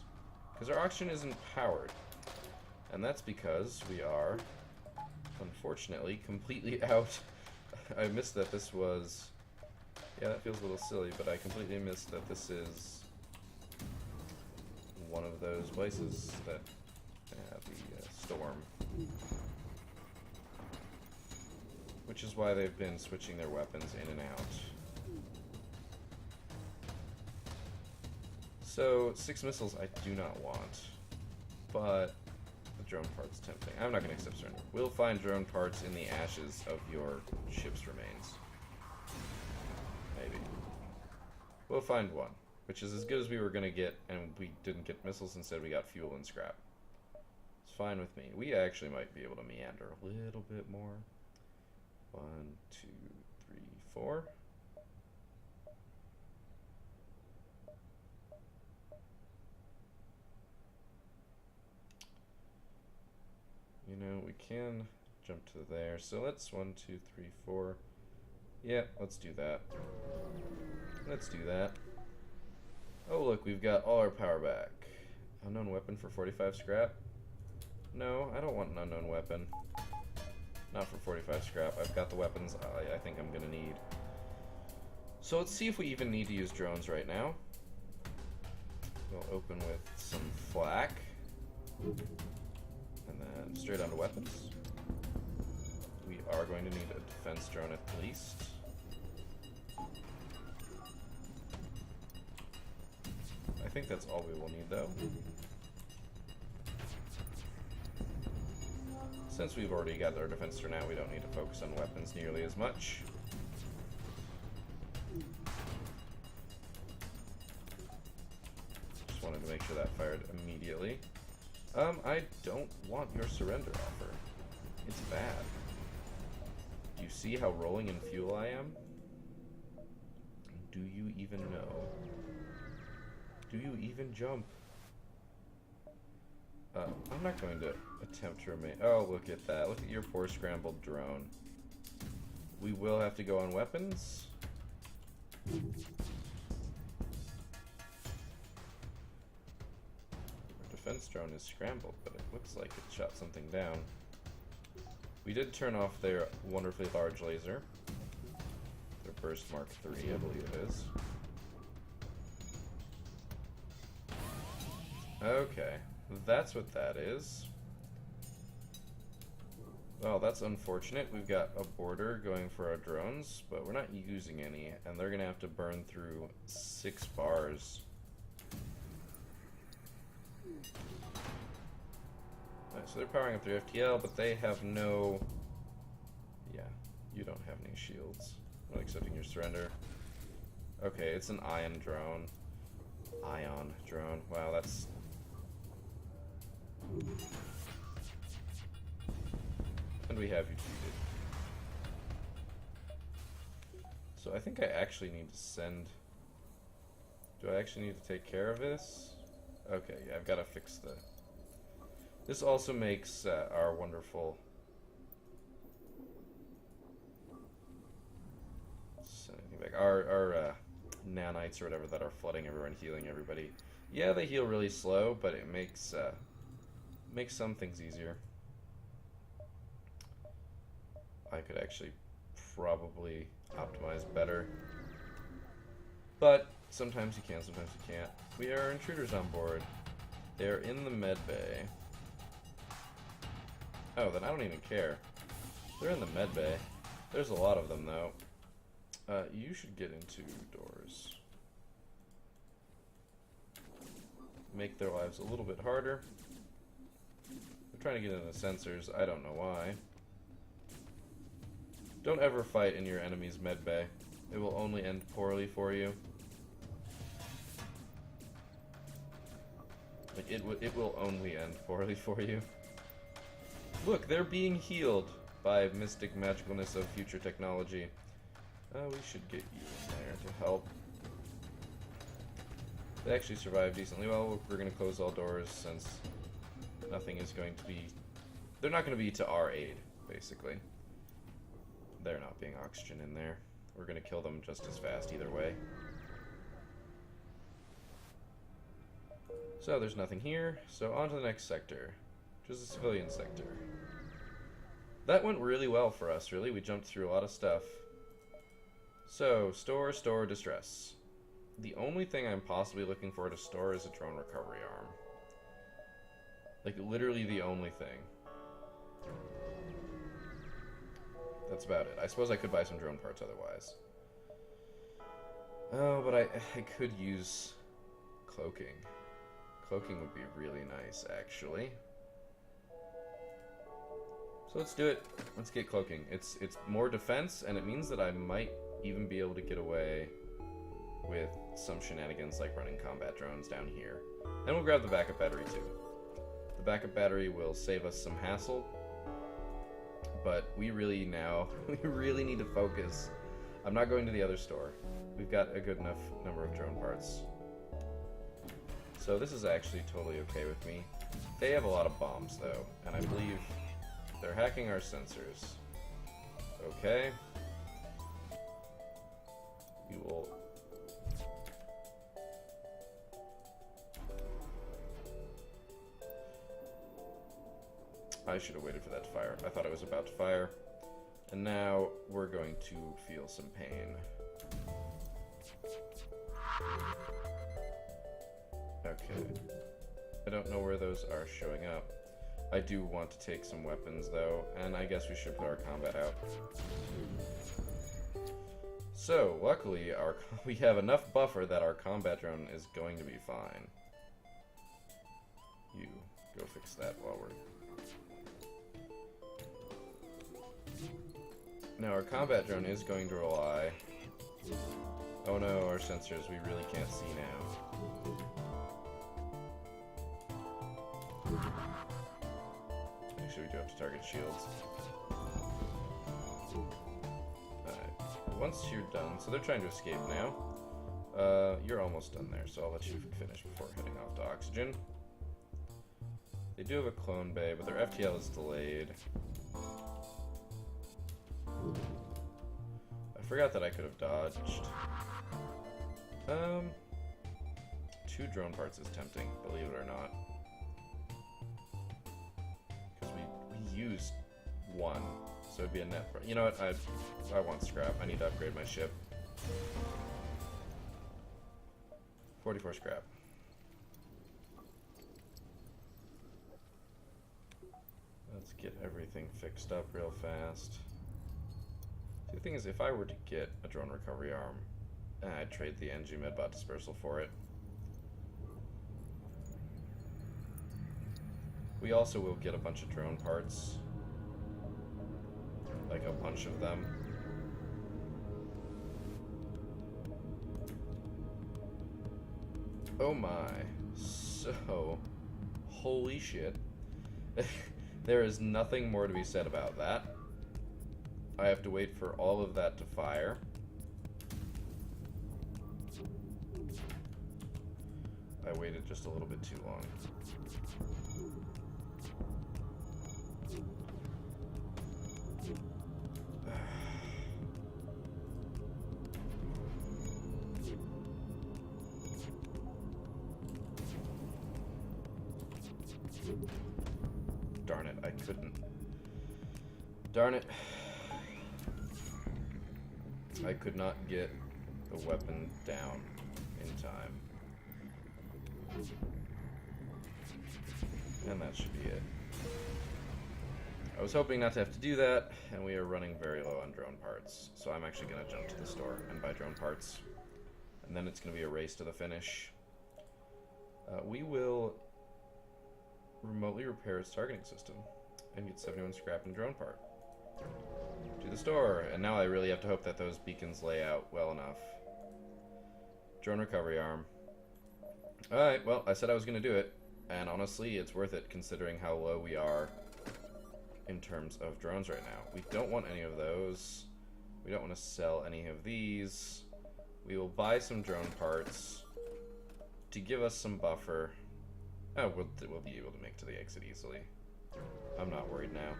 Because our oxygen isn't powered. And that's because we are, unfortunately, completely out. I missed that this was... Yeah, that feels a little silly, but I completely missed that this is one of those places that have the storm. Which is why they've been switching their weapons in and out. So, 6 missiles I do not want, but the drone part's tempting. I'm not going to accept surrender. We'll find drone parts in the ashes of your ship's remains. Maybe. We'll find one, which is as good as we were going to get, and we didn't get missiles, instead we got fuel and scrap. It's fine with me. We actually might be able to meander a little bit more. 1, 2, 3, 4. You know, we can jump to there. So let's 1, 2, 3, 4. Yeah, let's do that. Let's do that. Oh, look, we've got all our power back. Unknown weapon for 45 scrap? No, I don't want an unknown weapon. Not for 45 scrap. I've got the weapons I think I'm going to need. So let's see if we even need to use drones right now. We'll open with some flak. And then straight onto weapons. We are going to need a defense drone at least. I think that's all we will need though. Since we've already got our defense drone out, we don't need to focus on weapons nearly as much. Just wanted to make sure that fired immediately. I don't want your surrender offer. It's bad. Do you see how rolling in fuel I am? Do you even know? Do you even jump? I'm not going to attempt to remain... Oh, look at that. Look at your poor scrambled drone. We will have to go on weapons. Defense drone is scrambled, but it looks like it shot something down. We did turn off their wonderfully large laser. Their Burst Mark III, I believe it is. Okay, that's what that is. Well, that's unfortunate. We've got a border going for our drones, but we're not using any, and they're gonna have to burn through 6 bars. Alright, so they're powering up their FTL, but they have no... Yeah, you don't have any shields. I'm not accepting your surrender. Okay, it's an ion drone. Ion drone. Wow, that's... And we have you defeated. So I think I actually need to send... Do I actually need to take care of this? Okay, yeah, I've got to fix the... This also makes our wonderful... Our nanites or whatever that are flooding everywhere and healing everybody. Yeah, they heal really slow, but it makes some things easier. I could actually probably optimize better. But sometimes you can, sometimes you can't. We are intruders on board. They're in the med bay. Oh, then I don't even care. They're in the med bay. There's a lot of them, though. You should get into doors. Make their lives a little bit harder. They're trying to get into sensors. I don't know why. Don't ever fight in your enemy's med bay. It will only end poorly for you. Like, it will only end poorly for you. Look, they're being healed by mystic magicalness of future technology. We should get you in there to help. They actually survived decently well. We're going to close all doors since nothing is going to be... They're not going to be to our aid, basically. They're not being oxygen in there. We're going to kill them just as fast either way. So there's nothing here, so on to the next sector, which is the civilian sector. That went really well for us, really. We jumped through a lot of stuff. So, store, distress. The only thing I'm possibly looking for to store is a drone recovery arm. Like, literally the only thing. That's about it. I suppose I could buy some drone parts otherwise. Oh, but I could use cloaking. Cloaking would be really nice, actually. So let's do it. Let's get cloaking. It's more defense, and it means that I might even be able to get away with some shenanigans like running combat drones down here. And we'll grab the backup battery too. The backup battery will save us some hassle, but we really need to focus. I'm not going to the other store. We've got a good enough number of drone parts. So this is actually totally okay with me. They have a lot of bombs though, and I believe they're hacking our sensors. Okay. We will... I should have waited for that to fire. I thought it was about to fire. And now we're going to feel some pain. Okay. I don't know where those are showing up. I do want to take some weapons though, and I guess we should put our combat out. So, luckily, we have enough buffer that our combat drone is going to be fine. You go fix that while we're... Now, our combat drone is going to rely... Oh no, our sensors, we really can't see now. Actually, we do have to target shields. Alright, once you're done, so they're trying to escape now. You're almost done there, so I'll let you finish before heading off to oxygen. They do have a clone bay, but their FTL is delayed. I forgot that I could have dodged. 2 drone parts is tempting, believe it or not. Because we used 1, so it'd be a net. You know what? I want scrap. I need to upgrade my ship. 44 scrap. Let's get everything fixed up real fast. The thing is, if I were to get a drone recovery arm, I'd trade the Engie medbot dispersal for it. We also will get a bunch of drone parts. Like a bunch of them. Oh my. So, holy shit. There is nothing more to be said about that. I have to wait for all of that to fire. I waited just a little bit too long. Darn it, I couldn't. Darn it. I could not get the weapon down in time. And that should be it. I was hoping not to have to do that, and we are running very low on drone parts. So I'm actually going to jump to the store and buy drone parts. And then it's going to be a race to the finish. We will remotely repair its targeting system and get 71 scrap and drone part. To the store, and now I really have to hope that those beacons lay out well enough. Drone recovery arm. Alright, well, I said I was going to do it, and honestly, it's worth it considering how low we are in terms of drones right now. We don't want any of those. We don't want to sell any of these. We will buy some drone parts to give us some buffer. Oh, we'll be able to make to the exit easily. I'm not worried now.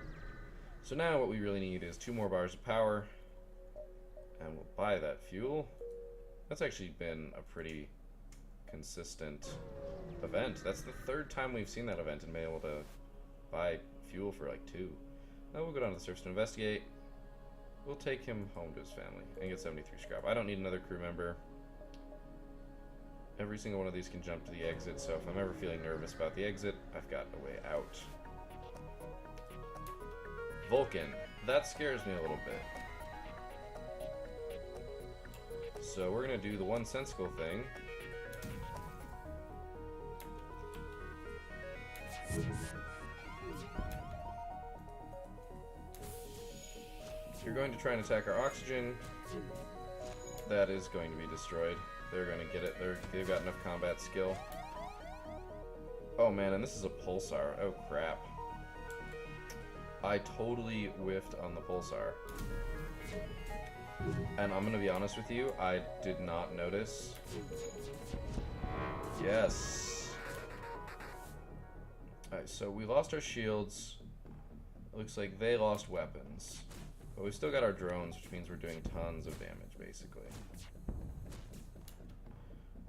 So now what we really need is 2 more bars of power, and we'll buy that fuel. That's actually been a pretty consistent event. That's the 3rd time we've seen that event and been able to buy fuel for like 2. Now we'll go down to the surface to investigate. We'll take him home to his family and get 73 scrap. I don't need another crew member. Every single one of these can jump to the exit, so if I'm ever feeling nervous about the exit, I've got a way out. Vulcan. That scares me a little bit. So we're going to do the one sensible thing. You're going to try and attack our oxygen. That is going to be destroyed. They're going to get it. They've got enough combat skill. Oh man, and this is a pulsar. Oh crap. I totally whiffed on the pulsar. And I'm going to be honest with you, I did not notice. Yes. Alright, so we lost our shields. It looks like they lost weapons. But we've still got our drones, which means we're doing tons of damage, basically.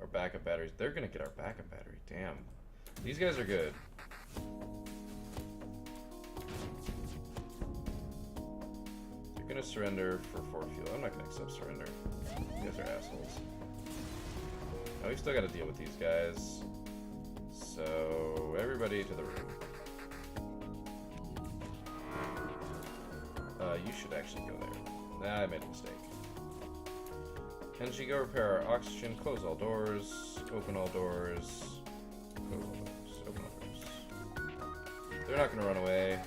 Our backup batteries. They're going to get our backup battery. Damn. These guys are good. They're going to surrender for 4 fuel. I'm not going to accept surrender. You guys are assholes. Now we've still got to deal with these guys. So, everybody to the room. You should actually go there. Nah, I made a mistake. Engie, go repair our oxygen, close all doors, open all doors, close all doors, open all doors. They're not going to run away.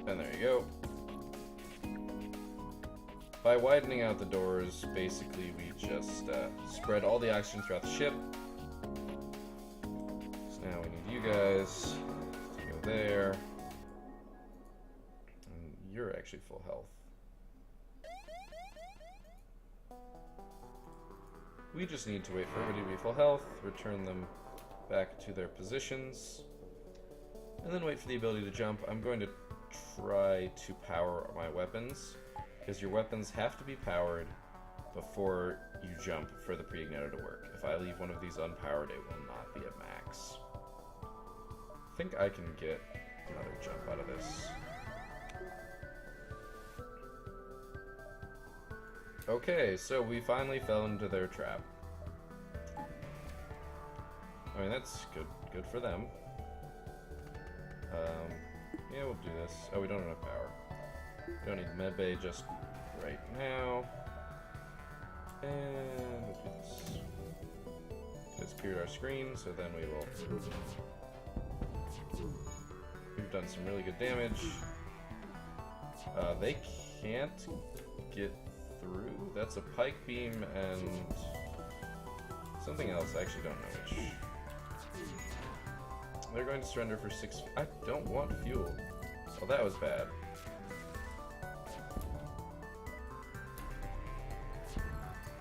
And there you go. By widening out the doors, basically we just spread all the oxygen throughout the ship. So now we need you guys to go there. And you're actually full health. We just need to wait for everybody to be full health, return them back to their positions, and then wait for the ability to jump. I'm going to try to power my weapons, because your weapons have to be powered before you jump for the pre-igniter to work. If I leave one of these unpowered, it will not be at max. I think I can get another jump out of this. Okay, so we finally fell into their trap. I mean, that's good for them. Yeah, we'll do this. Oh, we don't have enough power. We don't need medbay just right now. And we'll do this. It's cleared our screen, so then we will... We've done some really good damage. They can't get through. That's a pike beam and something else. I actually don't know which. They're going to surrender for 6. I don't want fuel. Well, that was bad.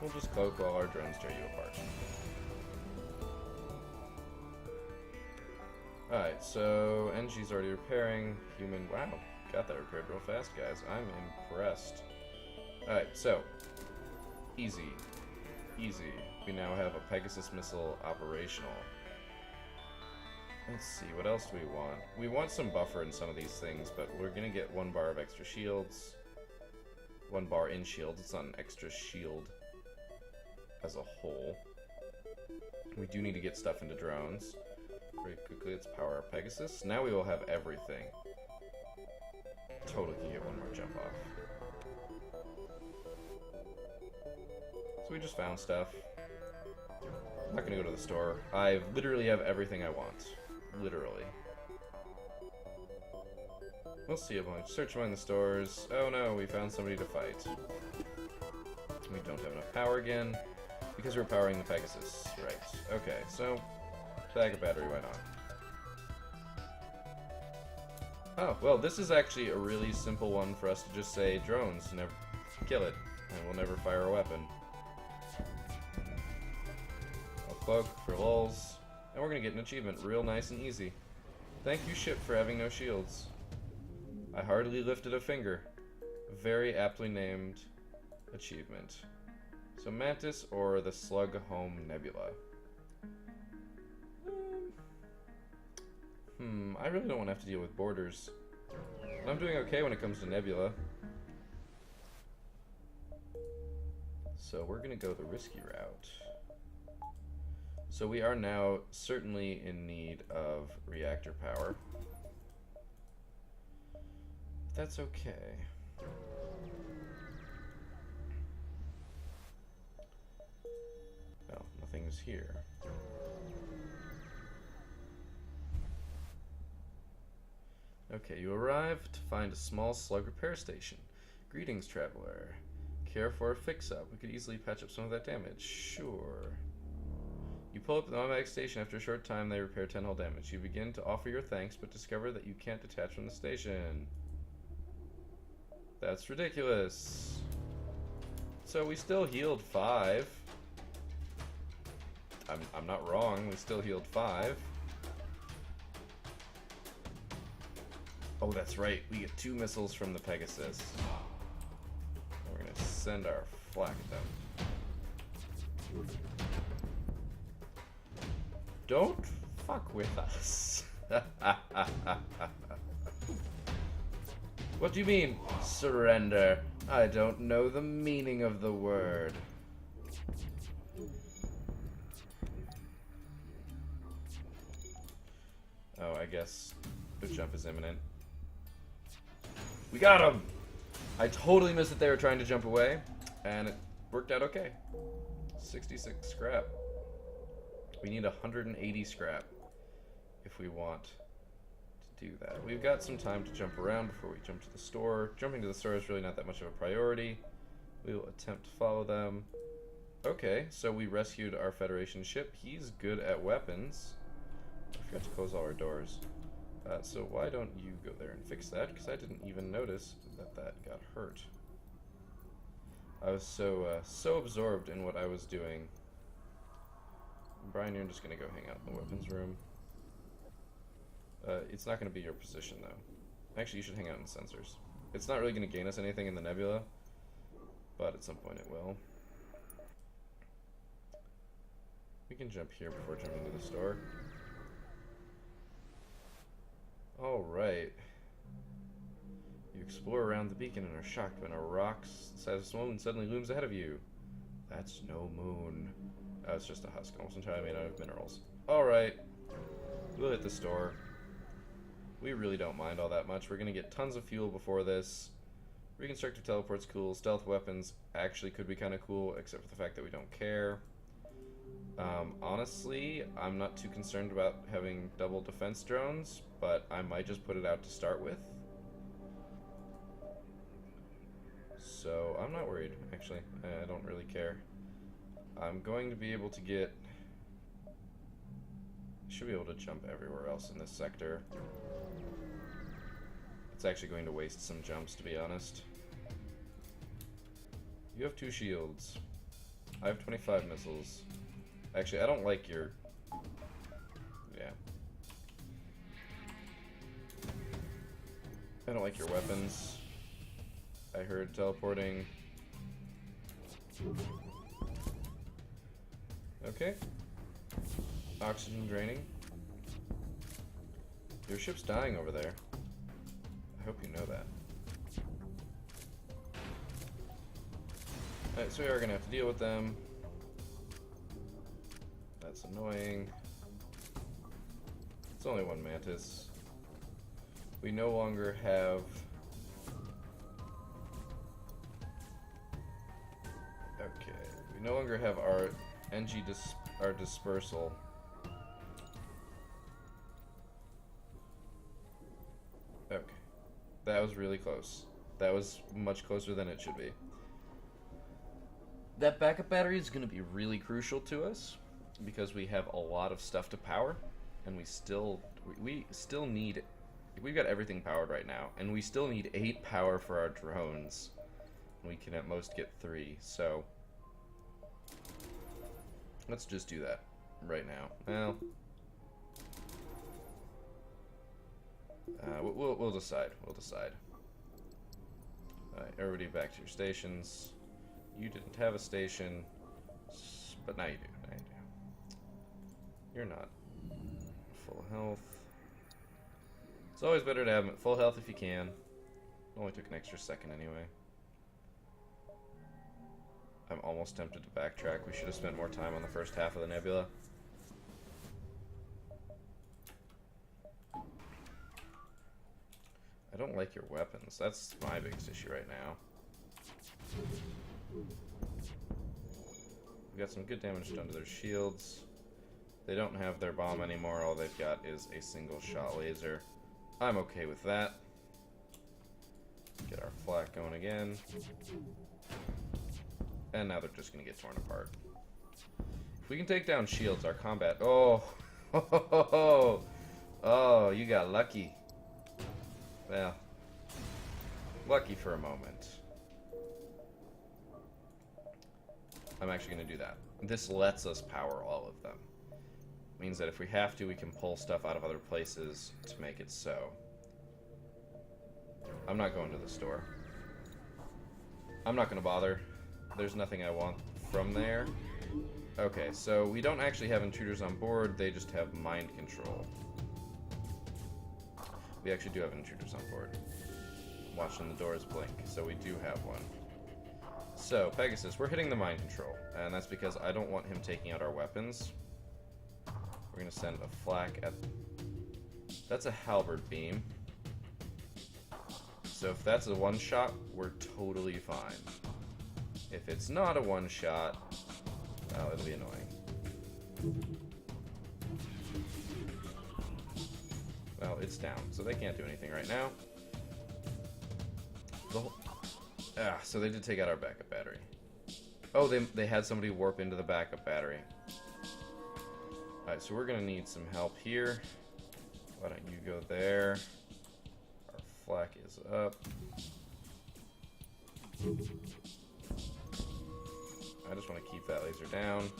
We'll just cloak while our drones tear you apart. Alright, so Engie's already repairing. Human, wow, got that repaired real fast, guys. I'm impressed. Alright, so, easy. Easy. We now have a Pegasus missile operational. Let's see, what else do we want? We want some buffer in some of these things, but we're gonna get 1 bar of extra shields. 1 bar in shields. It's not an extra shield as a whole. We do need to get stuff into drones. Very quickly, let's power our Pegasus. Now we will have everything. Totally can get 1 more jump off. So we just found stuff. I'm not gonna go to the store. I literally have everything I want. Literally. We'll see a bunch. Search among the stores. Oh no, we found somebody to fight. We don't have enough power again, because we're powering the Pegasus. Right. Okay, so, backup battery, why not? Oh, well, this is actually a really simple one for us to just say, drones, never kill it, and we'll never fire a weapon. I'll cloak for lulz, and we're gonna get an achievement real nice and easy. Thank you, ship, for having no shields. I hardly lifted a finger. Very aptly named achievement. So Mantis or the Slug Home Nebula? I really don't want to have to deal with borders. And I'm doing okay when it comes to Nebula. So we're going to go the risky route. So we are now certainly in need of reactor power. That's okay. Well, nothing's here. Okay, you arrive to find a small slug repair station. Greetings, traveler. Care for a fix-up? We could easily patch up some of that damage. Sure. You pull up at the automatic station. After a short time, they repair 10 hull damage. You begin to offer your thanks, but discover that you can't detach from the station. That's ridiculous. So we still healed 5. I'm not wrong, we still healed 5. Oh, that's right, we get 2 missiles from the Pegasus. We're gonna send our flak at them. Don't fuck with us. What do you mean, surrender? I don't know the meaning of the word. Oh, I guess the jump is imminent. We got him! I totally missed that they were trying to jump away, and it worked out okay. 66 scrap. We need 180 scrap if we want to do that. We've got some time to jump around before we jump to the store. Jumping to the store is really not that much of a priority. We will attempt to follow them. Okay, so we rescued our Federation ship. He's good at weapons. I forgot to close all our doors. So why don't you go there and fix that? Because I didn't even notice that that got hurt. I was so absorbed in what I was doing. Brian, you're just going to go hang out in the weapons room. It's not going to be your position, though. Actually, you should hang out in the sensors. It's not really going to gain us anything in the nebula, but at some point it will. We can jump here before jumping to the store. Alright. You explore around the beacon and are shocked when a rock-sized moon suddenly looms ahead of you. That's no moon. Oh, it's just a husk, almost entirely made out of minerals. Alright. We'll hit the store. We really don't mind all that much. We're going to get tons of fuel before this. Reconstructive teleport's cool. Stealth weapons actually could be kind of cool, except for the fact that we don't care. Honestly, I'm not too concerned about having double defense drones, but I might just put it out to start with. So, I'm not worried, actually. I don't really care. I'm going to be able to get... should be able to jump everywhere else in this sector. It's actually going to waste some jumps, to be honest. You have 2 shields. I have 25 missiles. Actually, I don't like your... yeah. I don't like your weapons. I heard teleporting. Okay. Oxygen draining. Your ship's dying over there. I hope you know that. Alright, so we are gonna have to deal with them. That's annoying. It's only one mantis. We no longer have... Okay, we no longer have our our dispersal. Okay, that was really close. That was much closer than it should be. That backup battery is going to be really crucial to us because we have a lot of stuff to power, and we still need. We've got everything powered right now, and we still need 8 power for our drones. We can at most get 3, so let's just do that right now. Well, we'll decide. We'll decide. All right, everybody back to your stations. You didn't have a station, but now you do. Now you do. You're not full health. It's always better to have them at full health if you can. It only took an extra second anyway. I'm almost tempted to backtrack. We should have spent more time on the first half of the nebula. I don't like your weapons. That's my biggest issue right now. We got some good damage done to their shields. They don't have their bomb anymore. All they've got is a single shot laser. I'm okay with that. Get our flak going again. And now they're just going to get torn apart. If we can take down shields, our combat... Oh! Oh, you got lucky. Well, lucky for a moment. I'm actually going to do that. This lets us power all of them. Means that if we have to, we can pull stuff out of other places to make it so. I'm not going to the store. I'm not going to bother. There's nothing I want from there. Okay, so we don't actually have intruders on board. They just have mind control. We actually do have intruders on board. I'm watching the doors blink, so we do have one. So, Pegasus, we're hitting the mind control, and that's because I don't want him taking out our weapons. We're going to send a flak at... That's a halberd beam. So if that's a one-shot, we're totally fine. If it's not a one-shot, well, it'll be annoying. Well, it's down, so they can't do anything right now. So they did take out our backup battery. Oh, they had somebody warp into the backup battery. Alright, so we're going to need some help here. Why don't you go there? Our flak is up. I just want to keep that laser down.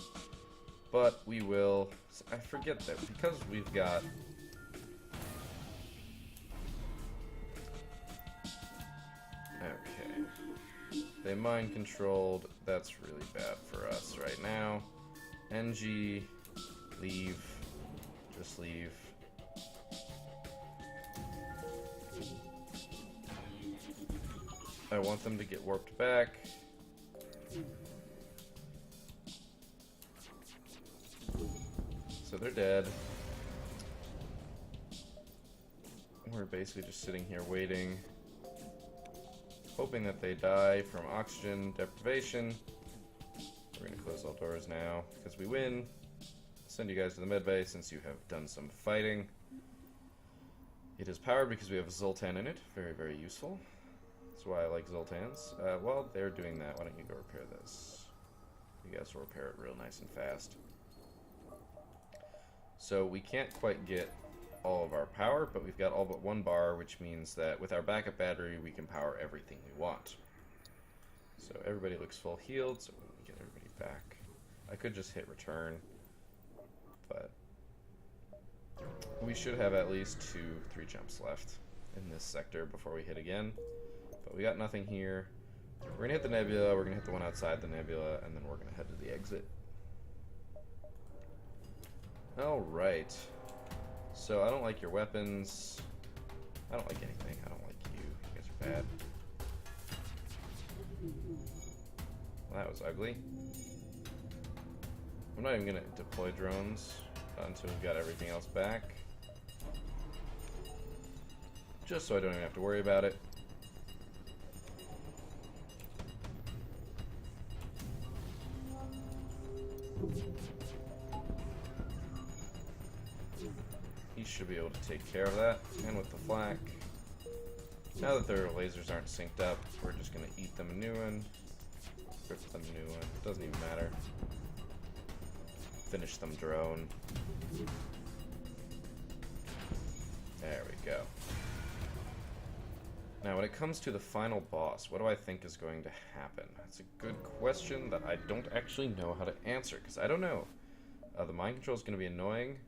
But we will... I forget that because we've got... Okay. They mind controlled. That's really bad for us right now. Engie, leave. Just leave. I want them to get warped back. So they're dead. We're basically just sitting here waiting, hoping that they die from oxygen deprivation. We're gonna close all doors now because we win. Send you guys to the medbay since you have done some fighting. It is powered because we have Zoltan in it. Very, very useful. That's why I like Zoltans. While they're doing that, why don't you go repair this? You guys will repair it real nice and fast. So we can't quite get all of our power, but we've got all but one bar, which means that with our backup battery, we can power everything we want. So everybody looks full healed, so we get everybody back. I could just hit return, but we should have at least 2-3 jumps left in this sector before we hit again. But we got nothing here. We're gonna hit the nebula, we're gonna hit the one outside the nebula, and then we're gonna head to the exit. Alright. So I don't like your weapons. I don't like anything. I don't like you. You guys are bad. Well, that was ugly. I'm not even going to deploy drones until we've got everything else back. Just so I don't even have to worry about it. He should be able to take care of that. And with the flak. Now that their lasers aren't synced up, we're just going to eat them a new one. Rip them a new one. Doesn't even matter. Finish them drone. There we go. Now, when it comes to the final boss, what do I think is going to happen? That's a good question that I don't actually know how to answer, because I don't know. The mind control is going to be annoying.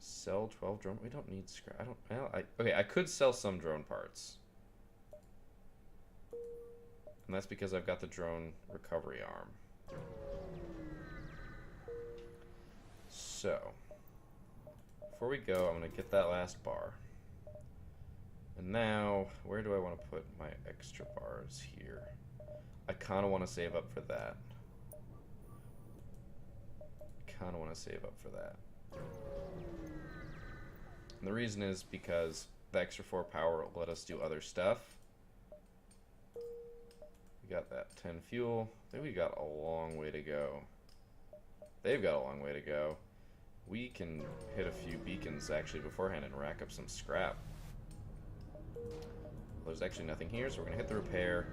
Sell 12 drone. We don't need scrap. I don't. Well, okay, I could sell some drone parts, and that's because I've got the drone recovery arm. So, before we go, I'm going to get that last bar. And now, where do I want to put my extra bars here? I kind of want to save up for that. And the reason is because the extra 4 power will let us do other stuff. We got that 10 fuel. I think we got a long way to go. They've got a long way to go. We can hit a few beacons actually beforehand and rack up some scrap. There's actually nothing here, so we're going to hit the repair.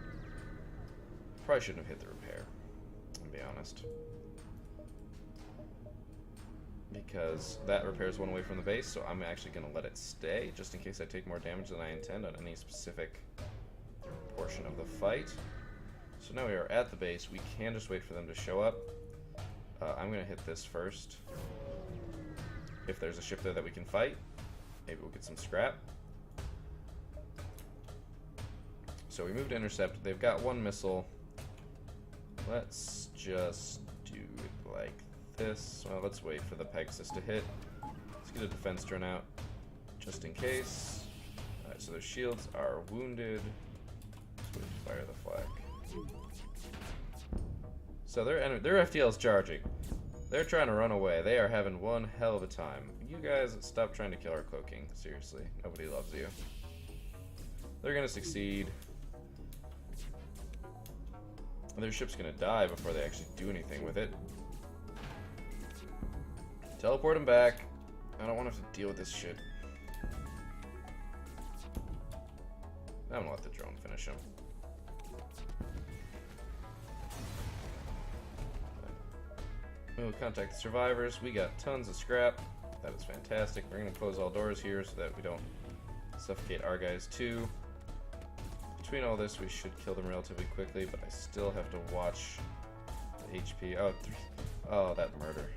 Probably shouldn't have hit the repair, to be honest. Because that repair is one away from the base, so I'm actually going to let it stay, just in case I take more damage than I intend on any specific portion of the fight. So now we are at the base. We can just wait for them to show up. I'm going to hit this first. If there's a ship there that we can fight, maybe we'll get some scrap. So we moved to intercept. They've got 1 missile. Let's just do it like this. Well, let's wait for the Pegasus to hit. Let's get a defense drone out, just in case. Alright, so their shields are wounded. Let's wait to fire the flag. So their FTL is charging. They're trying to run away. They are having one hell of a time. You guys, stop trying to kill our cloaking. Seriously, nobody loves you. They're gonna succeed. Their ship's gonna die before they actually do anything with it. Teleport him back. I don't want to have to deal with this shit. I'm gonna let the drone finish him. We'll contact the survivors. We got tons of scrap. That is fantastic. We're gonna close all doors here so that we don't suffocate our guys too. Between all this, we should kill them relatively quickly, but I still have to watch the HP. Oh, that murder.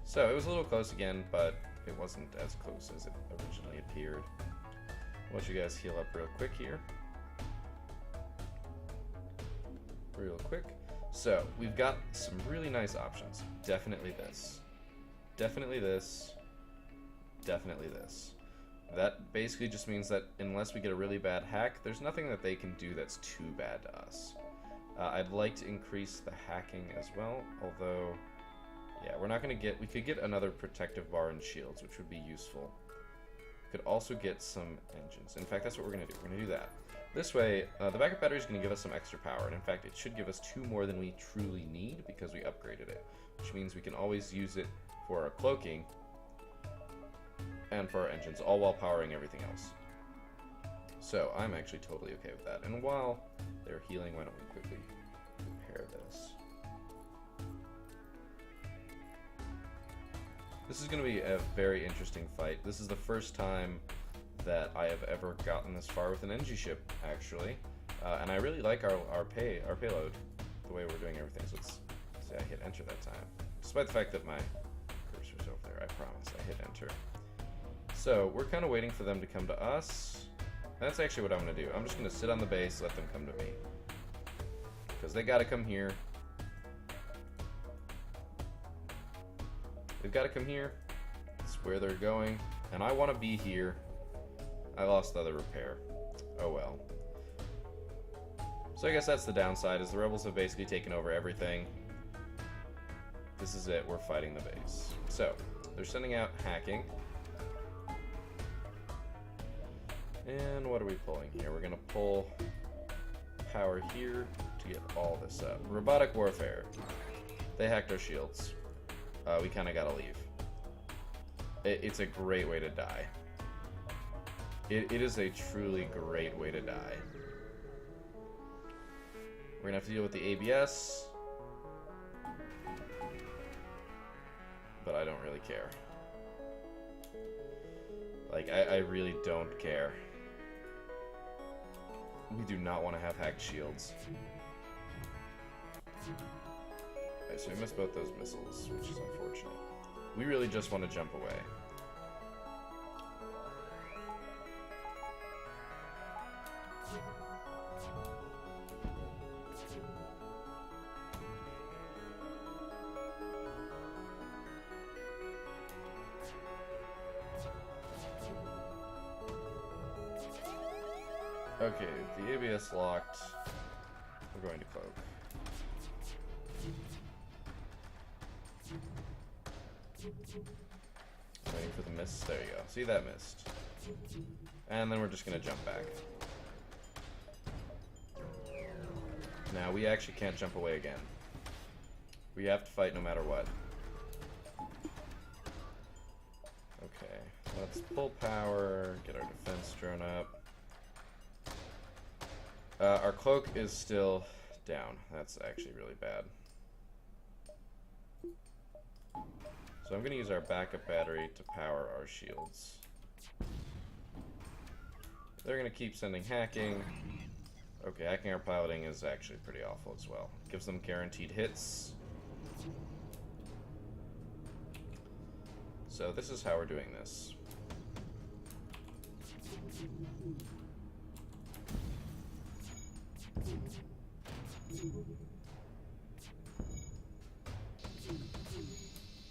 So, it was a little close again, but it wasn't as close as it originally appeared. I'll let you guys heal up real quick here. Real quick. So, we've got some really nice options. Definitely this. Definitely this. Definitely this. That basically just means that unless we get a really bad hack, there's nothing that they can do that's too bad to us. I'd like to increase the hacking as well, although, yeah, we're not going to get... We could get another protective bar and shields, which would be useful. We could also get some engines. In fact, that's what we're going to do. We're going to do that. This way, the backup battery is going to give us some extra power, and in fact, it should give us 2 more than we truly need because we upgraded it, which means we can always use it for our cloaking and for our engines, all while powering everything else. So, I'm actually totally okay with that. And while they're healing, why don't we quickly repair this? This is going to be a very interesting fight. This is the first time that I have ever gotten this far with an Engie ship, actually. And I really like our payload, the way we're doing everything. So let's say I hit enter that time. Despite the fact that my cursor's over there, I promise I hit enter. So we're kind of waiting for them to come to us. That's actually what I'm going to do. I'm just going to sit on the base, let them come to me. Because they got to come here. They've got to come here. That's where they're going. And I want to be here. I lost the other repair. Oh well. So I guess that's the downside, is the rebels have basically taken over everything. This is it, we're fighting the base. So, they're sending out hacking. And what are we pulling here? We're gonna pull power here to get all this up. Robotic warfare. They hacked our shields. We kinda gotta leave. It's a great way to die. It is a truly great way to die. We're gonna have to deal with the ABS. But I don't really care. Like, I really don't care. We do not want to have hacked shields. Okay, so we missed both those missiles, which is unfortunate. We really just want to jump away. Okay, the ABS locked. We're going to cloak. Waiting for the mist. There you go. See that mist. And then we're just going to jump back. Now, we actually can't jump away again. We have to fight no matter what. Okay, let's pull power, get our defense drone up. Our cloak is still down. That's actually really bad. So I'm going to use our backup battery to power our shields. They're going to keep sending hacking. Okay, hacking our piloting is actually pretty awful as well. Gives them guaranteed hits. So this is how we're doing this.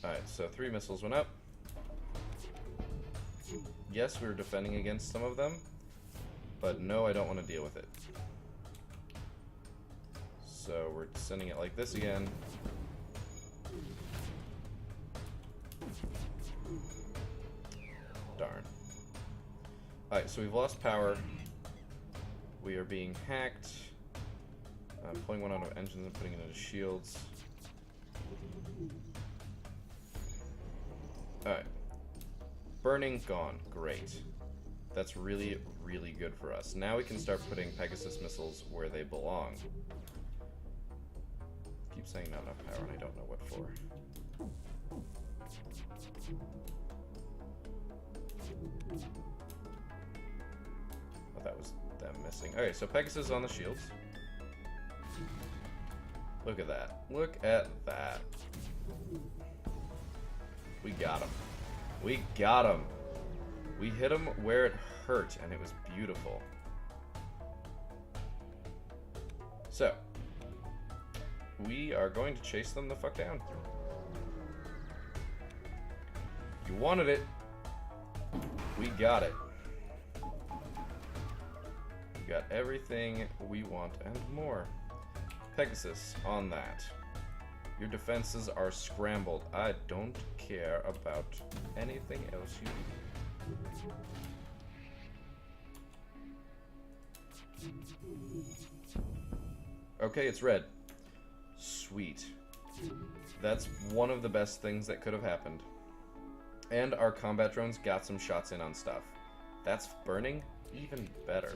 Alright, so 3 missiles went up. Yes, we were defending against some of them, but no, I don't want to deal with it. So we're sending it like this again. Darn. Alright, so we've lost power. We are being hacked. I'm pulling one out of engines and putting it into shields. Alright. Burning, gone. Great. That's really, really good for us. Now we can start putting Pegasus missiles where they belong. Keep saying not enough power and I don't know what for. Oh, that was them missing. Okay, so Pegasus on the shields. Look at that. Look at that. We got him. We got him. We hit him where it hurt, and it was beautiful. So, we are going to chase them the fuck down. You wanted it. We got it. We got everything we want and more. Pegasus on that. Your defenses are scrambled. I don't care about anything else you do. Okay, it's red. Sweet. That's one of the best things that could have happened. And our combat drones got some shots in on stuff. That's burning even better.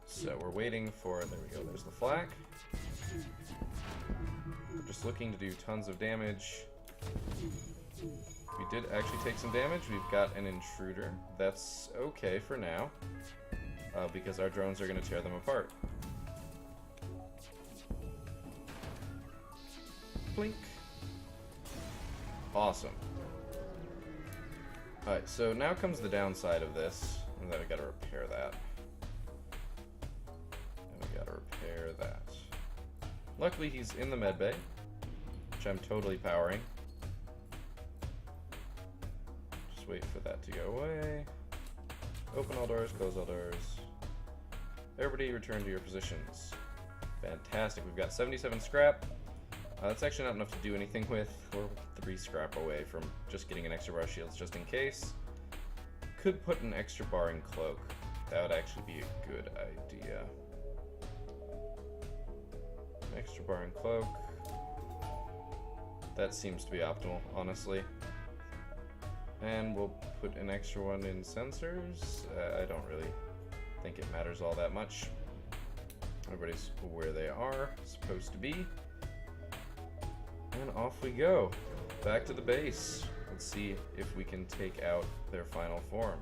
So we're waiting for, there we go, there's the flak. We're just looking to do tons of damage. We did actually take some damage. We've got an intruder. That's okay for now, because our drones are going to tear them apart. Blink. Awesome. Alright, so now comes the downside of this, and then we gotta repair that. And we gotta repair that. Luckily he's in the med bay, which I'm totally powering. Just wait for that to go away. Open all doors, close all doors. Everybody return to your positions. Fantastic. We've got 77 scrap. That's actually not enough to do anything with. We're 3 scrap away from just getting an extra bar of shields just in case. Could put an extra bar in cloak. That would actually be a good idea. Extra bar in cloak. That seems to be optimal, honestly. And we'll put an extra one in sensors. I don't really think it matters all that much. Everybody's where they are supposed to be. And off we go. Back to the base. Let's see if we can take out their final form.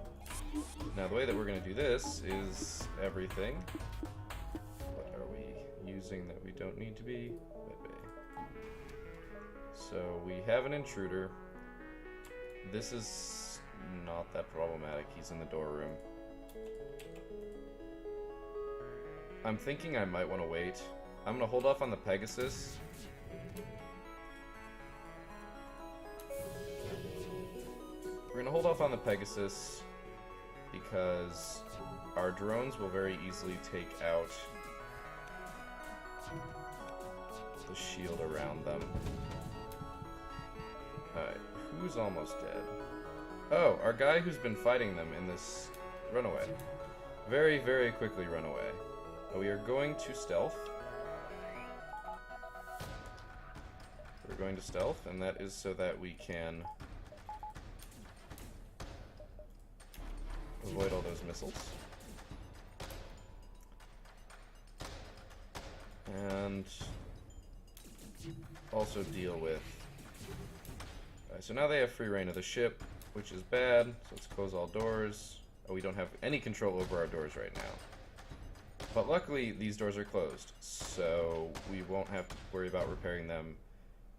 Now the way that we're going to do this is everything. What are we using that we don't need to be? So we have an intruder. This is not that problematic. He's in the door room. I'm thinking I might want to wait. I'm going to hold off on the Pegasus. We're going to hold off on the Pegasus because our drones will very easily take out the shield around them. Alright, who's almost dead? Oh, our guy who's been fighting them in this runaway. Very, very quickly run away. We are going to stealth. We're going to stealth, and that is so that we can avoid all those missiles. And also deal with... so now they have free reign of the ship, which is bad. So let's close all doors. Oh, we don't have any control over our doors right now. But luckily, these doors are closed, so we won't have to worry about repairing them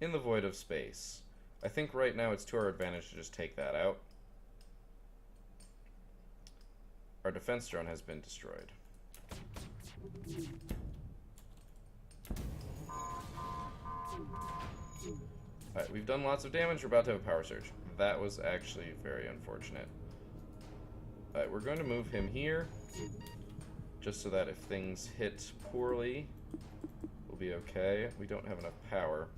in the void of space. I think right now it's to our advantage to just take that out. Our defense drone has been destroyed. Alright, we've done lots of damage. We're about to have a power surge. That was actually very unfortunate. Alright, we're going to move him here, just so that if things hit poorly, we'll be okay. We don't have enough power.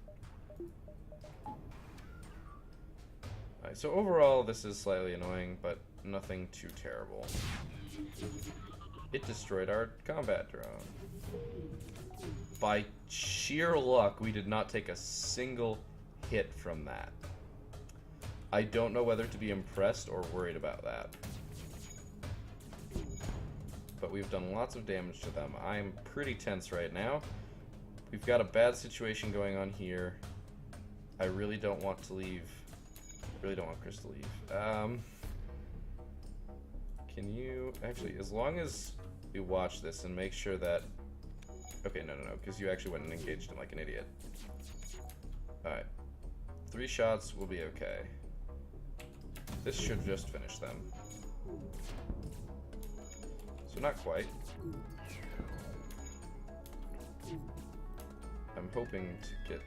Alright, so overall, this is slightly annoying, but nothing too terrible. It destroyed our combat drone. By sheer luck, we did not take a single hit from that. I don't know whether to be impressed or worried about that. But we've done lots of damage to them. I'm pretty tense right now. We've got a bad situation going on here. I really don't want to leave. Really don't want Chris to leave. Can you... Actually, as long as we watch this and make sure that... Okay, no, because you actually went and engaged him like an idiot. Alright. 3 shots will be okay. This should just finish them. So not quite. I'm hoping to get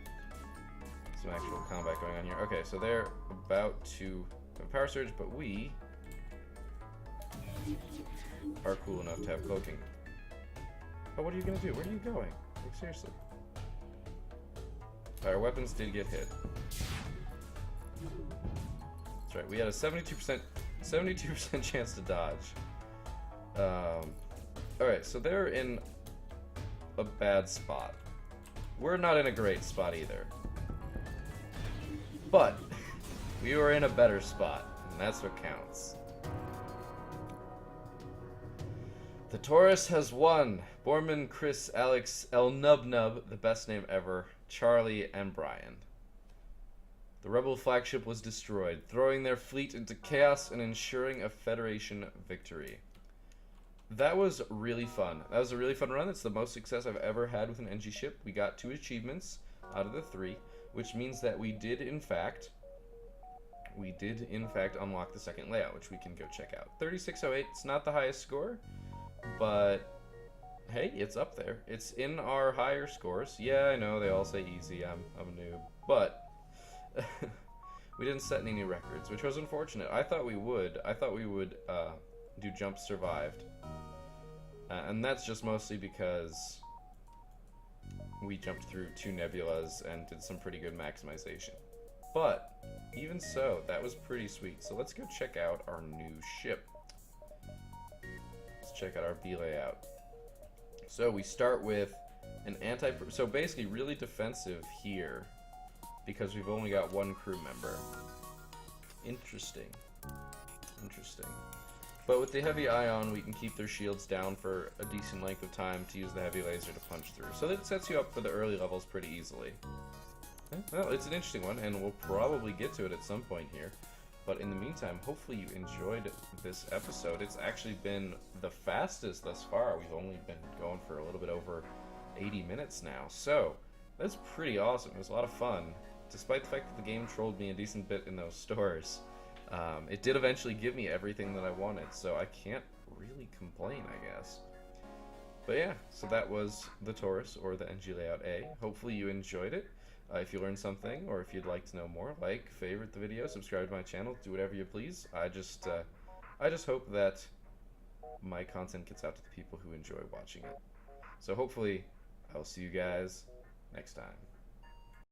some actual combat going on here. Okay, so they're about to have a power surge, but we are cool enough to have cloaking. Oh, what are you gonna do? Where are you going? Like, seriously. Our weapons did get hit. That's right, we had a 72% chance to dodge. Alright, so they're in a bad spot. We're not in a great spot either. But we were in a better spot, and that's what counts. The Taurus has won. Borman, Chris, Alex, El Nub Nub, the best name ever, Charlie, and Brian. The Rebel flagship was destroyed, throwing their fleet into chaos and ensuring a Federation victory. That was really fun. That was a really fun run. It's the most success I've ever had with an Engie ship. We got 2 achievements out of the 3, which means that we did in fact unlock the second layout, which we can go check out. 3608, it's not the highest score, but hey, it's up there. It's in our higher scores. Yeah, I know, they all say easy, I'm a noob, but we didn't set any new records, which was unfortunate. I thought we would do jump survived. And that's just mostly because we jumped through 2 nebulas and did some pretty good maximization. But even so, that was pretty sweet. So let's go check out our new ship. Let's check out our B layout. So we start with an so basically really defensive here because we've only got 1 crew member. Interesting. Interesting. But with the heavy ion, we can keep their shields down for a decent length of time to use the heavy laser to punch through. So that sets you up for the early levels pretty easily. Well, it's an interesting one, and we'll probably get to it at some point here. But in the meantime, hopefully you enjoyed this episode. It's actually been the fastest thus far. We've only been going for a little bit over 80 minutes now. So, that's pretty awesome. It was a lot of fun. Despite the fact that the game trolled me a decent bit in those stores, it did eventually give me everything that I wanted. So I can't really complain, I guess. But yeah, so that was the Taurus, or the Engie Layout A. Hopefully you enjoyed it. If you learned something, or if you'd like to know more, like, favorite the video, subscribe to my channel, do whatever you please. I just hope that my content gets out to the people who enjoy watching it. So hopefully, I'll see you guys next time.